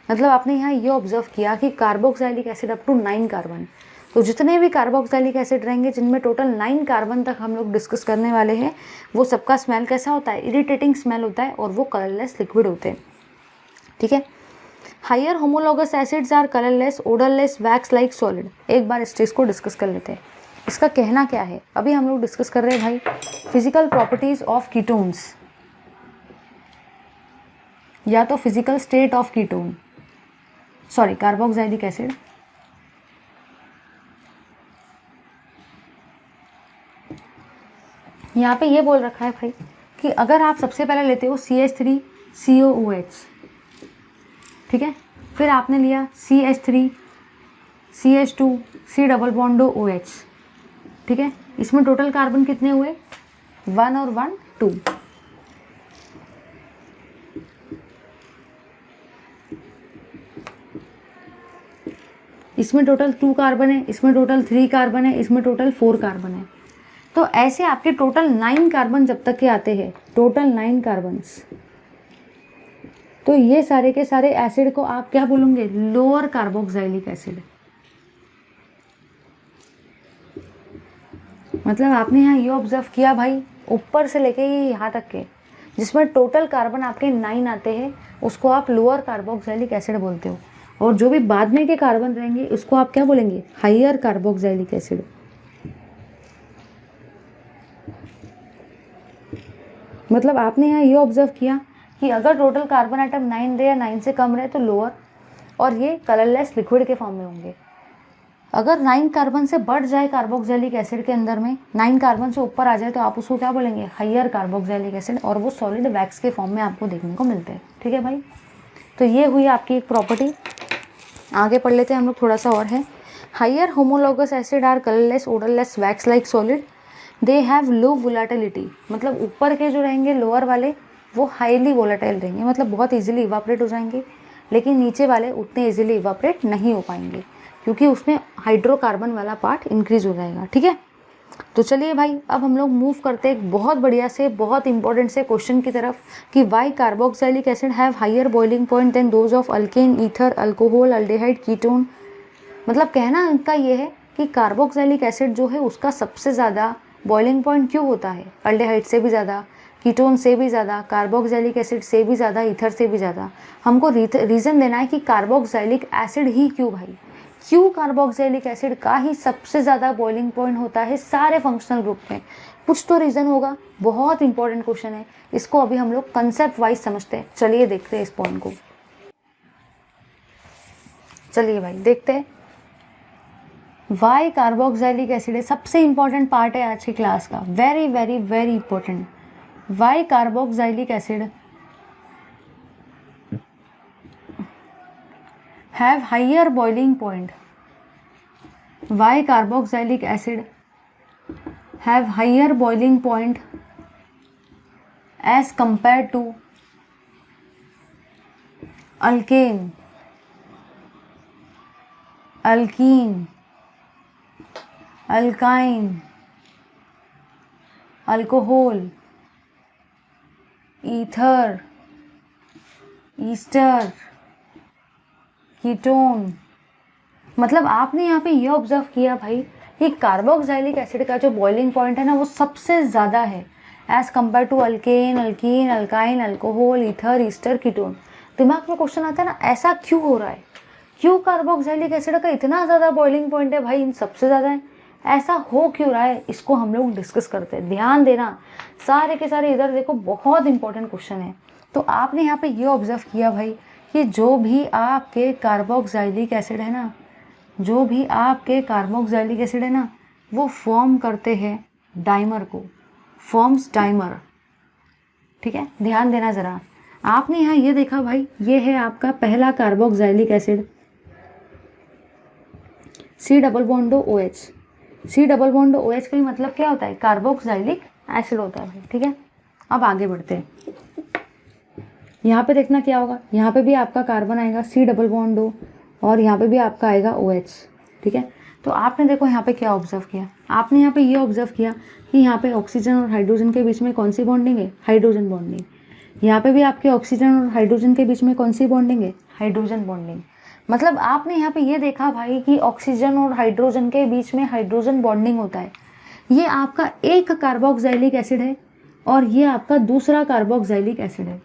मतलब आपने यहाँ ये ऑब्जर्व किया कि carboxylic acid up to 9 carbon, तो जितने भी कार्बोक्सिलिक एसिड रहेंगे जिनमें टोटल 9 कार्बन तक हम लोग डिस्कस करने वाले हैं, वो सबका स्मेल कैसा होता है, इरिटेटिंग स्मेल होता है, और वो कलरलेस लिक्विड होते हैं। ठीक है, higher homologous acids are colourless, odourless, wax like solid. एक बार इस चीज़ को डिस्कस कर लेते हैं, इसका कहना क्या है। अभी हम लोग डिस्कस कर रहे हैं भाई फिजिकल प्रॉपर्टीज ऑफ कीटोन्स, या तो physical state of ketone, sorry carboxylic acid. यहाँ पे ये बोल रखा है भाई कि अगर आप सबसे पहले लेते हो CH3 COOH, ठीक है, फिर आपने लिया CH3 CH2 C double बॉन्डो OH, ठीक है, इसमें टोटल कार्बन कितने हुए, 1 और 1 2। इसमें टोटल 2 कार्बन है, इसमें टोटल 3 कार्बन है, इसमें टोटल 4 कार्बन है। तो ऐसे आपके टोटल 9 कार्बन जब तक के आते हैं, टोटल 9 कार्बन्स, तो ये सारे के सारे एसिड को आप क्या बोलोगे, लोअर कार्बोक्सिलिक एसिड। मतलब आपने यहाँ ये ऑब्जर्व किया भाई, ऊपर से लेके यहाँ तक के जिसमें टोटल कार्बन आपके 9 आते हैं, उसको आप लोअर कार्बोक्सिलिक एसिड बोलते हो, और जो भी बाद में के कार्बन रहेंगे उसको आप क्या बोलेंगे, हायर कार्बोक्सिलिक एसिड। मतलब आपने यहाँ ये ऑब्जर्व किया कि अगर टोटल कार्बन आइटम 9 रहे या 9 से कम रहे तो लोअर, और ये कलरलेस लिक्विड के फॉर्म में होंगे। अगर 9 कार्बन से बढ़ जाए कार्बोक्सिलिक एसिड के अंदर में, 9 कार्बन से ऊपर आ जाए, तो आप उसको क्या बोलेंगे, हायर कार्बोक्सिलिक एसिड, और वो सॉलिड वैक्स के फॉर्म में आपको देखने को मिलते हैं। ठीक है भाई, तो ये हुई आपकी एक प्रॉपर्टी। आगे पढ़ लेते हैं हम लोग, थोड़ा सा और है। Higher homologous acid are colourless, odourless, wax like solid. They have low volatility, मतलब ऊपर के जो रहेंगे लोअर वाले वो हाईली वोलेटाइल रहेंगे, मतलब बहुत इजीली इवापोरेट हो जाएंगे, लेकिन नीचे वाले उतने इजीली इवापोरेट नहीं हो पाएंगे क्योंकि उसमें हाइड्रोकार्बन वाला पार्ट इंक्रीज हो जाएगा। ठीक है, तो चलिए भाई अब हम लोग मूव करते हैं एक बहुत बढ़िया से बहुत इंपॉर्टेंट से क्वेश्चन की तरफ कि why carboxylic acid have higher boiling point than those of alkane, ether, alcohol, aldehyde, ketone. मतलब कहना इनका ये है कि कार्बोक्सिलिक एसिड जो है उसका सबसे ज़्यादा बॉइलिंग पॉइंट क्यों होता है, अल्डेहाइड से भी ज़्यादा, कीटोन से भी ज़्यादा, कार्बोक्सिलिक एसिड से भी ज़्यादा, ईथर से भी ज़्यादा। हमको रीज़न देना है कि कार्बोक्सिलिक एसिड ही क्यों भाई, क्यों कार्बोक्सिलिक एसिड का ही सबसे ज़्यादा बॉइलिंग पॉइंट होता है सारे फंक्शनल ग्रुप में। कुछ तो रीज़न होगा, बहुत इंपॉर्टेंट क्वेश्चन है, इसको अभी हम लोग कंसेप्ट वाइज समझते हैं। चलिए देखते हैं इस पॉइंट को, चलिए भाई देखते हैं वाई कार्बोक्सिलिक एसिड है, सबसे इंपॉर्टेंट पार्ट है आज की क्लास का, very very very important. Why carboxylic acid have higher boiling point, why carboxylic acid have higher boiling point as compare to alkane, alkene, alkyne, alcohol, ether, ester, ketone. मतलब आपने यहाँ पे ये observe किया भाई कि कार्बोक्सिलिक एसिड का जो बॉइलिंग पॉइंट है ना वो सबसे ज़्यादा है as compare to alkane, alkene, alkyne, alcohol, ether, ester, ketone. दिमाग में क्वेश्चन आता है ना, ऐसा क्यों हो रहा है, क्यों कार्बोक्सिलिक एसिड का इतना ज़्यादा बॉइलिंग पॉइंट है भाई, इन सबसे ज़्यादा है, ऐसा हो क्यों रहा है, इसको हम लोग डिस्कस करते हैं। ध्यान देना सारे के सारे, इधर देखो बहुत इंपॉर्टेंट क्वेश्चन है। तो आपने यहाँ पे ये ऑब्जर्व किया भाई कि जो भी आपके कार्बोक्सिलिक एसिड है ना, जो भी आपके कार्बोक्सिलिक एसिड है ना, वो फॉर्म करते हैं डाइमर को, फॉर्म्स डाइमर। ठीक है, ध्यान देना ज़रा। आपने यहाँ ये देखा भाई, ये है आपका पहला carboxylic acid, C double bond O H. C double bond O H का मतलब क्या होता है, कार्बोक्सिलिक एसिड होता है भाई। ठीक है, अब आगे बढ़ते हैं। यहाँ पे देखना क्या होगा, यहाँ पे भी आपका कार्बन आएगा सी डबल बॉन्ड ओ, और यहाँ पे भी आपका आएगा ओ एच। ठीक है, तो आपने देखो यहाँ पे क्या ऑब्जर्व किया, आपने यहाँ पे ये ऑब्जर्व किया कि यहाँ पे ऑक्सीजन और हाइड्रोजन के बीच में कौन सी बॉन्डिंग है, हाइड्रोजन बॉन्डिंग। यहाँ पे भी आपके ऑक्सीजन और हाइड्रोजन के बीच में कौन सी बॉन्डिंग है, हाइड्रोजन बॉन्डिंग। मतलब आपने यहाँ पे ये देखा भाई कि ऑक्सीजन और हाइड्रोजन के बीच में हाइड्रोजन बॉन्डिंग होता है। ये आपका एक कार्बोक्सिलिक एसिड है और ये आपका दूसरा कार्बोक्सिलिक एसिड है।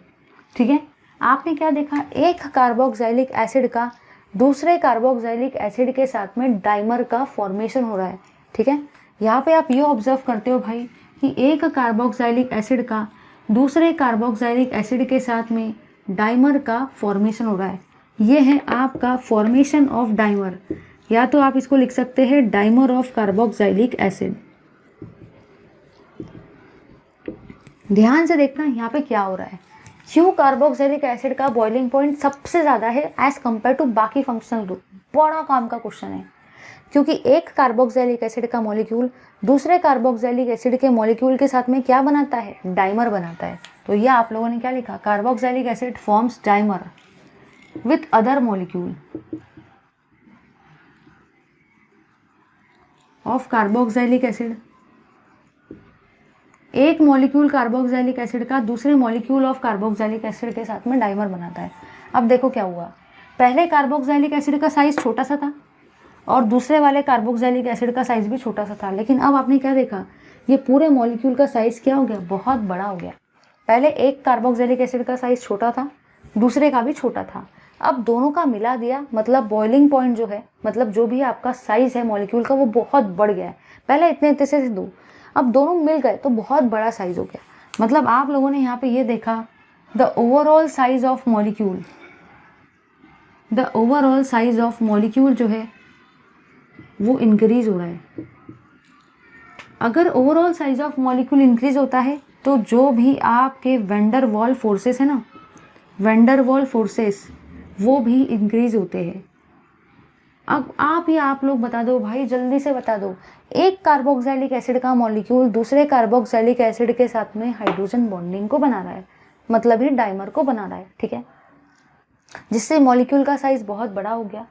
ठीक है, आपने क्या देखा, एक कार्बोक्सिलिक एसिड का दूसरे कार्बोक्सिलिक एसिड के साथ में डाइमर का फॉर्मेशन हो रहा है। ठीक है, यहाँ पे आप ये ऑब्जर्व करते हो भाई कि एक कार्बोक्सिलिक एसिड का दूसरे कार्बोक्सिलिक एसिड के साथ में डाइमर का फॉर्मेशन हो रहा है। ये है आपका फॉर्मेशन ऑफ डाइमर, या तो आप इसको लिख सकते हैं डाइमर ऑफ कार्बोक्सिलिक एसिड। ध्यान से देखना यहाँ पे क्या हो रहा है, क्यों कार्बोक्सिलिक एसिड का बॉइलिंग पॉइंट सबसे ज़्यादा है एज कम्पेयर टू बाकी फंक्शनल ग्रुप। बड़ा काम का क्वेश्चन है, क्योंकि एक कार्बोक्सिलिक एसिड का मॉलिक्यूल दूसरे कार्बोक्सिलिक एसिड के मॉलिक्यूल के साथ में क्या बनाता है, डाइमर बनाता है। तो ये आप लोगों ने क्या लिखा, carboxylic acid forms dimer with other molecule of carboxylic acid. एक मॉलिक्यूल कार्बोक्सिलिक एसिड का दूसरे मॉलिक्यूल ऑफ कार्बोक्सिलिक एसिड के साथ में डाइमर बनाता है। अब देखो क्या हुआ, पहले कार्बोक्सिलिक एसिड का साइज छोटा सा था और दूसरे वाले कार्बोक्सिलिक एसिड का साइज भी छोटा सा था, लेकिन अब आपने क्या देखा, ये पूरे मॉलिक्यूल का साइज क्या हो गया, बहुत बड़ा हो गया। पहले एक कार्बोक्सिलिक एसिड का साइज छोटा था, दूसरे का भी छोटा था, अब दोनों का मिला दिया, मतलब बॉइलिंग पॉइंट जो है, मतलब जो भी आपका साइज है मॉलिक्यूल का वो बहुत बढ़ गया है। पहले इतने इतने से दो, अब दोनों मिल गए तो बहुत बड़ा साइज हो गया। मतलब आप लोगों ने यहाँ पे ये देखा, the overall size of molecule, the overall size of molecule जो है वो इंक्रीज हो रहा है। अगर overall size of molecule increase होता है तो जो भी आपके वेंडर वॉल फोर्सेस है ना, वेंडर वॉल फोर्सेस वो भी इंक्रीज होते हैं। अब आप लोग बता दो भाई, जल्दी से बता दो, एक कार्बोक्सिलिक एसिड का मॉलिक्यूल दूसरे कार्बोक्सिलिक एसिड के साथ में हाइड्रोजन बॉन्डिंग को बना रहा है, मतलब ही डाइमर को बना रहा है, ठीक है, जिससे मॉलिक्यूल का साइज बहुत बड़ा हो गया,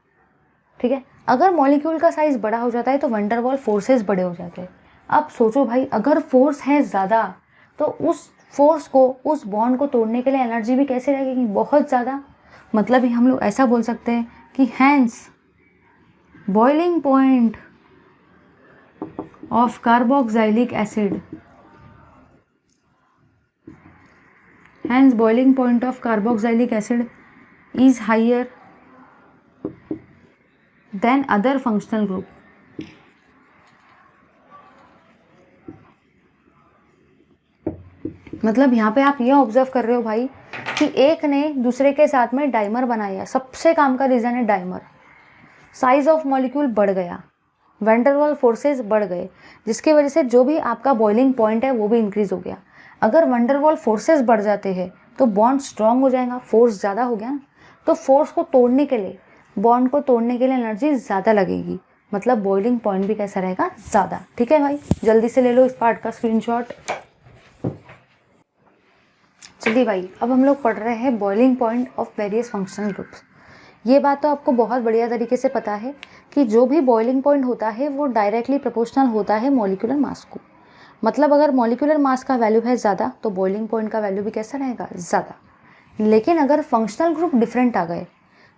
ठीक है। अगर मॉलिक्यूल का साइज बड़ा हो जाता है तो वंडर वॉल फोर्सेस बड़े हो जाते हैं। अब सोचो भाई, अगर फोर्स है ज़्यादा तो उस फोर्स को, उस बॉन्ड को तोड़ने के लिए एनर्जी भी कैसे लगेगी, बहुत ज़्यादा। मतलब ही हम लोग ऐसा बोल सकते हैं कि hence boiling point of carboxylic acid, hence boiling point of carboxylic acid is higher than other functional group. मतलब यहाँ पे आप ये ऑब्जर्व कर रहे हो भाई कि एक ने दूसरे के साथ में डाइमर बनाया, सबसे काम का रीज़न है डाइमर। साइज ऑफ मॉलिक्यूल बढ़ गया, वैन वाल फोर्सेस बढ़ गए, जिसकी वजह से जो भी आपका बॉइलिंग पॉइंट है वो भी इंक्रीज हो गया। अगर वंडर वॉल फोर्सेस बढ़ जाते हैं तो बॉन्ड स्ट्रांग हो जाएगा, फोर्स ज़्यादा हो गया ना, तो फोर्स को तोड़ने के लिए, बॉन्ड को तोड़ने के लिए एनर्जी ज़्यादा लगेगी, मतलब बॉइलिंग पॉइंट भी कैसा रहेगा, ज़्यादा। ठीक है भाई, जल्दी से ले लो इस पार्ट का स्क्रीनशॉट। चलिए भाई, अब हम लोग पढ़ रहे हैं boiling point of various functional groups. ये बात तो आपको बहुत बढ़िया तरीके से पता है कि जो भी बॉइलिंग पॉइंट होता है वो डायरेक्टली प्रोपोर्शनल होता है मॉलिक्यूलर मास को। मतलब अगर मॉलिक्यूलर मास का वैल्यू है ज़्यादा तो बॉइलिंग पॉइंट का वैल्यू भी कैसा रहेगा, ज़्यादा। लेकिन अगर फंक्शनल ग्रुप डिफरेंट आ गए,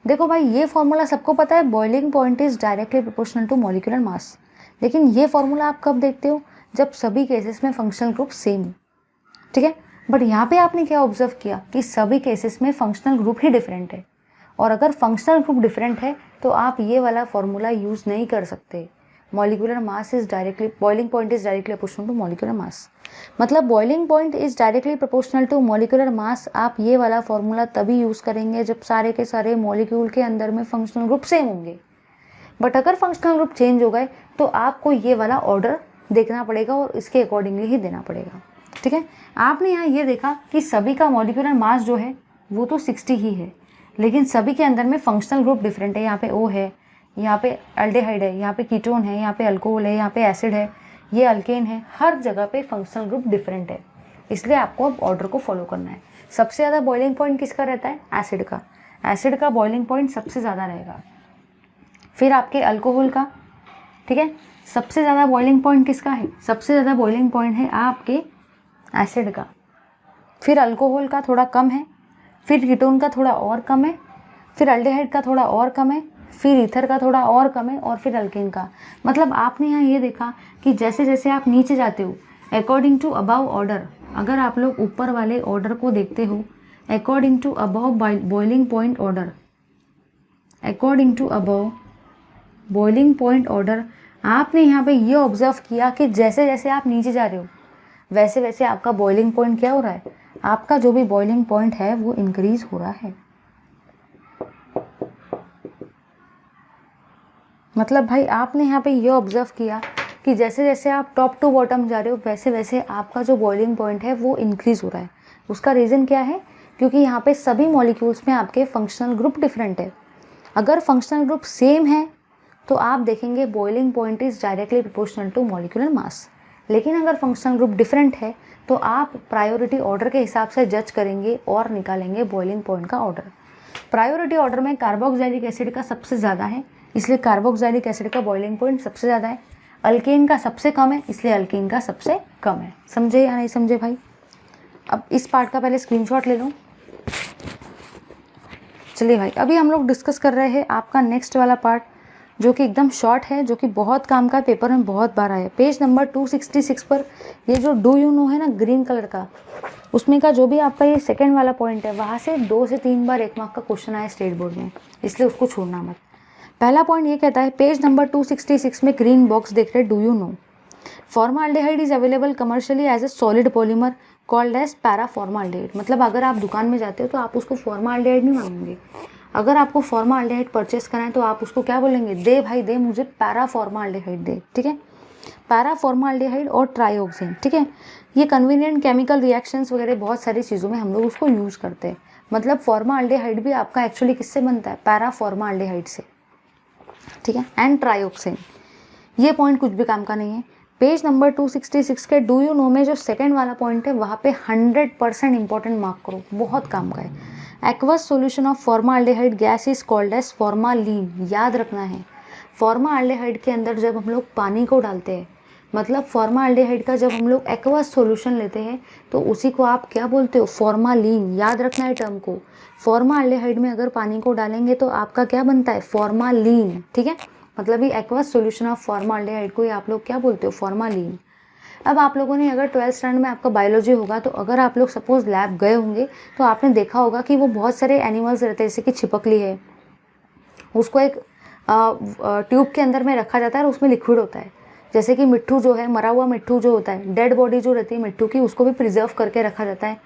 देखो भाई ये फॉर्मूला सबको पता है, boiling point is directly proportional to molecular mass. लेकिन ये फॉर्मूला आप कब देखते हो, जब सभी केसेस में फंक्शनल ग्रुप सेम हो, ठीक है। बट यहाँ पे आपने क्या ऑब्जर्व किया कि सभी केसेस में फंक्शनल ग्रुप ही डिफरेंट है, और अगर फंक्शनल ग्रुप डिफरेंट है तो आप ये वाला फॉर्मूला यूज़ नहीं कर सकते। Molecular mass is directly, boiling point is directly proportional to molecular mass. मतलब boiling point is directly proportional to molecular mass, आप ये वाला फॉर्मूला तभी यूज़ करेंगे जब सारे के सारे मॉलिक्यूल के अंदर में फंक्शनल ग्रुप सेम होंगे। बट अगर फंक्शनल ग्रुप चेंज हो गए तो आपको ये वाला ऑर्डर देखना पड़ेगा और इसके अकॉर्डिंगली ही देना पड़ेगा, ठीक है। आपने यहाँ ये देखा कि सभी का मॉलिक्यूलर मास जो है वो तो 60 ही है, लेकिन सभी के अंदर में फंक्शनल ग्रुप डिफरेंट है। यहाँ पे O है, यहाँ पे एल्डिहाइड है, यहाँ पे कीटोन है, यहाँ पे अल्कोहल है, यहाँ पे एसिड है, ये अल्केन है, हर जगह पे फंक्शनल ग्रुप डिफरेंट है। इसलिए आपको अब ऑर्डर को फॉलो करना है। सबसे ज़्यादा बॉइलिंग पॉइंट किसका रहता है, एसिड का। एसिड का बॉइलिंग पॉइंट सबसे ज़्यादा रहेगा। फिर आपके अल्कोहल का, ठीक है। सबसे ज़्यादा बॉइलिंग पॉइंट किसका है, सबसे ज़्यादा बॉइलिंग पॉइंट है आपके एसिड का। फिर अल्कोहल का थोड़ा कम है, फिर कीटोन का थोड़ा और कम है, फिर एल्डिहाइड का थोड़ा और कम है, फिर ईथर का थोड़ा और कम है, और फिर अल्केन का। मतलब आपने यहाँ ये देखा कि जैसे जैसे आप नीचे जाते हो अकॉर्डिंग टू अबव ऑर्डर, अगर आप लोग ऊपर वाले ऑर्डर को देखते हो according to above boiling point order, according to above boiling point order, आपने यहाँ पे ये ऑब्जर्व किया कि जैसे जैसे आप नीचे जा रहे हो वैसे वैसे आपका बॉइलिंग पॉइंट क्या हो रहा है, आपका जो भी बॉइलिंग पॉइंट है वो इंक्रीज हो रहा है। मतलब भाई आपने यहाँ पे ये ऑब्जर्व किया कि जैसे जैसे आप टॉप टू बॉटम जा रहे हो वैसे वैसे आपका जो बॉइलिंग पॉइंट है वो इंक्रीज हो रहा है। उसका रीज़न क्या है, क्योंकि यहाँ पे सभी मॉलिक्यूल्स में आपके फंक्शनल ग्रुप डिफरेंट है। अगर फंक्शनल ग्रुप सेम है तो आप देखेंगे boiling point is directly proportional to molecular mass. लेकिन अगर फंक्शनल ग्रुप डिफरेंट है तो आप प्रायोरिटी ऑर्डर के हिसाब से जज करेंगे और निकालेंगे बॉइलिंग पॉइंट का ऑर्डर। प्रायोरिटी ऑर्डर में कार्बोक्सिलिक एसिड का सबसे ज़्यादा है, इसलिए कार्बोक्सिलिक एसिड का बॉइलिंग पॉइंट सबसे ज़्यादा है। अल्केन का सबसे कम है, इसलिए अल्केन का सबसे कम है। समझे या नहीं समझे भाई? अब इस पार्ट का पहले स्क्रीनशॉट ले लो। चलिए भाई, अभी हम लोग डिस्कस कर रहे हैं आपका नेक्स्ट वाला पार्ट, जो कि एकदम शॉर्ट है, जो कि बहुत काम का, पेपर में बहुत बार आया। पेज नंबर 266 पर ये जो डू यू नो है ना ग्रीन कलर का, उसमें का जो भी आपका ये सेकंड वाला पॉइंट है वहाँ से 2 से 3 बार 1 मार्क का क्वेश्चन आया स्टेट बोर्ड में, इसलिए उसको छोड़ना मत। पहला पॉइंट ये कहता है, पेज नंबर 266 में ग्रीन बॉक्स देख रहे, do you know formaldehyde is available commercially as a solid polymer called as paraformaldehyde. मतलब अगर आप दुकान में जाते हो तो आप उसको फॉर्माल्डिहाइड नहीं मांगेंगे। अगर आपको फॉर्माल्डिहाइड परचेस करना है तो आप उसको क्या बोलेंगे, दे भाई दे मुझे पैराफॉर्माल्डिहाइड दे, ठीक है। पैराफॉर्माल्डिहाइड और ट्राइऑक्सिन, ठीक है। ये कन्वीनियंट केमिकल रिएक्शंस वगैरह बहुत सारी चीज़ों में हम लोग उसको यूज़ करते हैं। मतलब फॉर्माल्डिहाइड भी आपका एक्चुअली किससे बनता है, पैराफॉर्माल्डिहाइड से। ठीक है, एंड ट्रायोक्सिन। ये पॉइंट कुछ भी काम का नहीं है। पेज नंबर 266 के डू यू नो में जो सेकंड वाला पॉइंट है वहाँ पे 100% इंपॉर्टेंट मार्क करो, बहुत काम का है। Aqueous solution of formaldehyde gas is called as formalin. याद रखना है, फॉर्माल्डिहाइड के अंदर जब हम लोग पानी को डालते हैं, मतलब फॉर्माल्डिहाइड का जब हम लोग एक्वस सॉल्यूशन लेते हैं तो उसी को आप क्या बोलते हो, फॉर्मालीन। याद रखना है टर्म को। फॉर्माल्डिहाइड में अगर पानी को डालेंगे तो आपका क्या बनता है, फॉर्मालीन। ठीक है, मतलब ये एक्वस सॉल्यूशन ऑफ फॉर्माल्डिहाइड को ही आप लोग क्या बोलते हो, फॉर्मालीन। अब आप लोगों ने अगर 12th स्टैंडर्ड में आपका बायोलॉजी होगा तो अगर आप लोग सपोज लैब गए होंगे तो आपने देखा होगा कि वो बहुत सारे एनिमल्स रहते हैं, जैसे कि छिपकली है, उसको एक ट्यूब के अंदर में रखा जाता है और उसमें लिक्विड होता है। जैसे कि मिट्ठू जो है, मरा हुआ मिट्ठू जो होता है, डेड बॉडी जो रहती है मिट्ठू की, उसको भी प्रिजर्व करके रखा जाता है।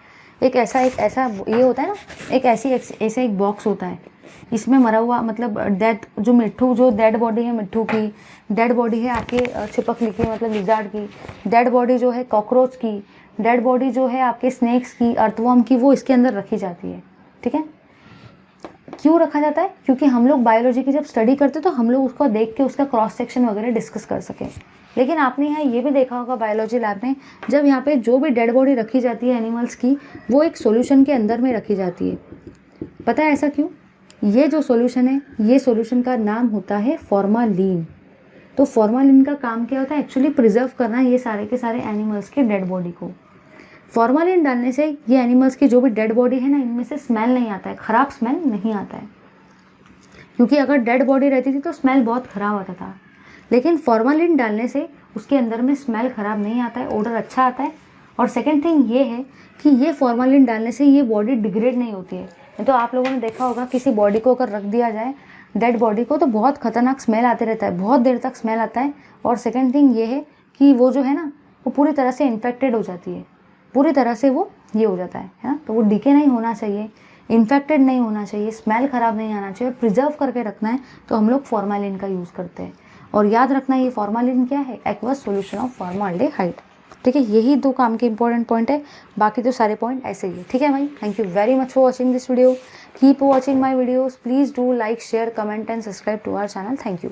एक ऐसा ये होता है ना, एक ऐसे एक बॉक्स होता है, इसमें मरा हुआ मतलब डेड जो मिट्ठू, जो डेड बॉडी है मिट्ठू की, डेड बॉडी है आपके छिपकली की मतलब लिजार्ड की, डेड बॉडी जो है कॉकरोच की, डेड बॉडी जो है आपके स्नेक्स की, अर्थवर्म की, वो इसके अंदर रखी जाती है। ठीक है, क्यों रखा जाता है, क्योंकि हम लोग बायोलॉजी की जब स्टडी करते तो हम लोग उसको देख के उसका क्रॉस सेक्शन वगैरह डिस्कस कर सकें। लेकिन आपने यहाँ ये भी देखा होगा बायोलॉजी लैब में, जब यहाँ पे जो भी डेड बॉडी रखी जाती है एनिमल्स की, वो एक सॉल्यूशन के अंदर में रखी जाती है। पता है ऐसा क्यों? ये जो सॉल्यूशन है, ये सॉल्यूशन का नाम होता है फॉर्मालिन। तो फॉर्मालिन का काम क्या होता है, एक्चुअली प्रिजर्व करना ये सारे के सारे एनिमल्स के डेड बॉडी को। फॉर्मालिन डालने से ये एनिमल्स की जो भी डेड बॉडी है ना, इनमें से स्मेल नहीं आता है, ख़राब स्मेल नहीं आता है। क्योंकि अगर डेड बॉडी रहती थी तो स्मेल बहुत ख़राब आता था, लेकिन फॉर्मालिन डालने से उसके अंदर में स्मेल ख़राब नहीं आता है, ऑडर अच्छा आता है। और सेकेंड थिंग ये है कि ये फॉर्मालिन डालने से ये बॉडी डिग्रेड नहीं होती है। तो आप लोगों ने देखा होगा किसी बॉडी को अगर रख दिया जाए, डेड बॉडी को, तो बहुत ख़तरनाक स्मेल आते रहता है, बहुत देर तक स्मेल आता है। और सेकेंड थिंग ये है कि वो जो है ना, वो पूरी तरह से इन्फेक्टेड हो जाती है, पूरी तरह से वो ये हो जाता है ना। तो वो डीके नहीं होना चाहिए, इन्फेक्टेड नहीं होना चाहिए, स्मेल ख़राब नहीं आना चाहिए, प्रिजर्व करके रखना है, तो हम लोग फॉर्मालिन का यूज़ करते हैं। और याद रखना ये फॉर्मालिन क्या है, एक्वस सॉल्यूशन ऑफ फॉर्माल्डिहाइड। ठीक है, यही दो काम के इंपॉर्टेंट पॉइंट है, बाकी तो सारे पॉइंट ऐसे ही है। ठीक है भाई, thank you very much for watching this video. Keep watching my videos, please do like, share, comment and subscribe to our channel. Thank you.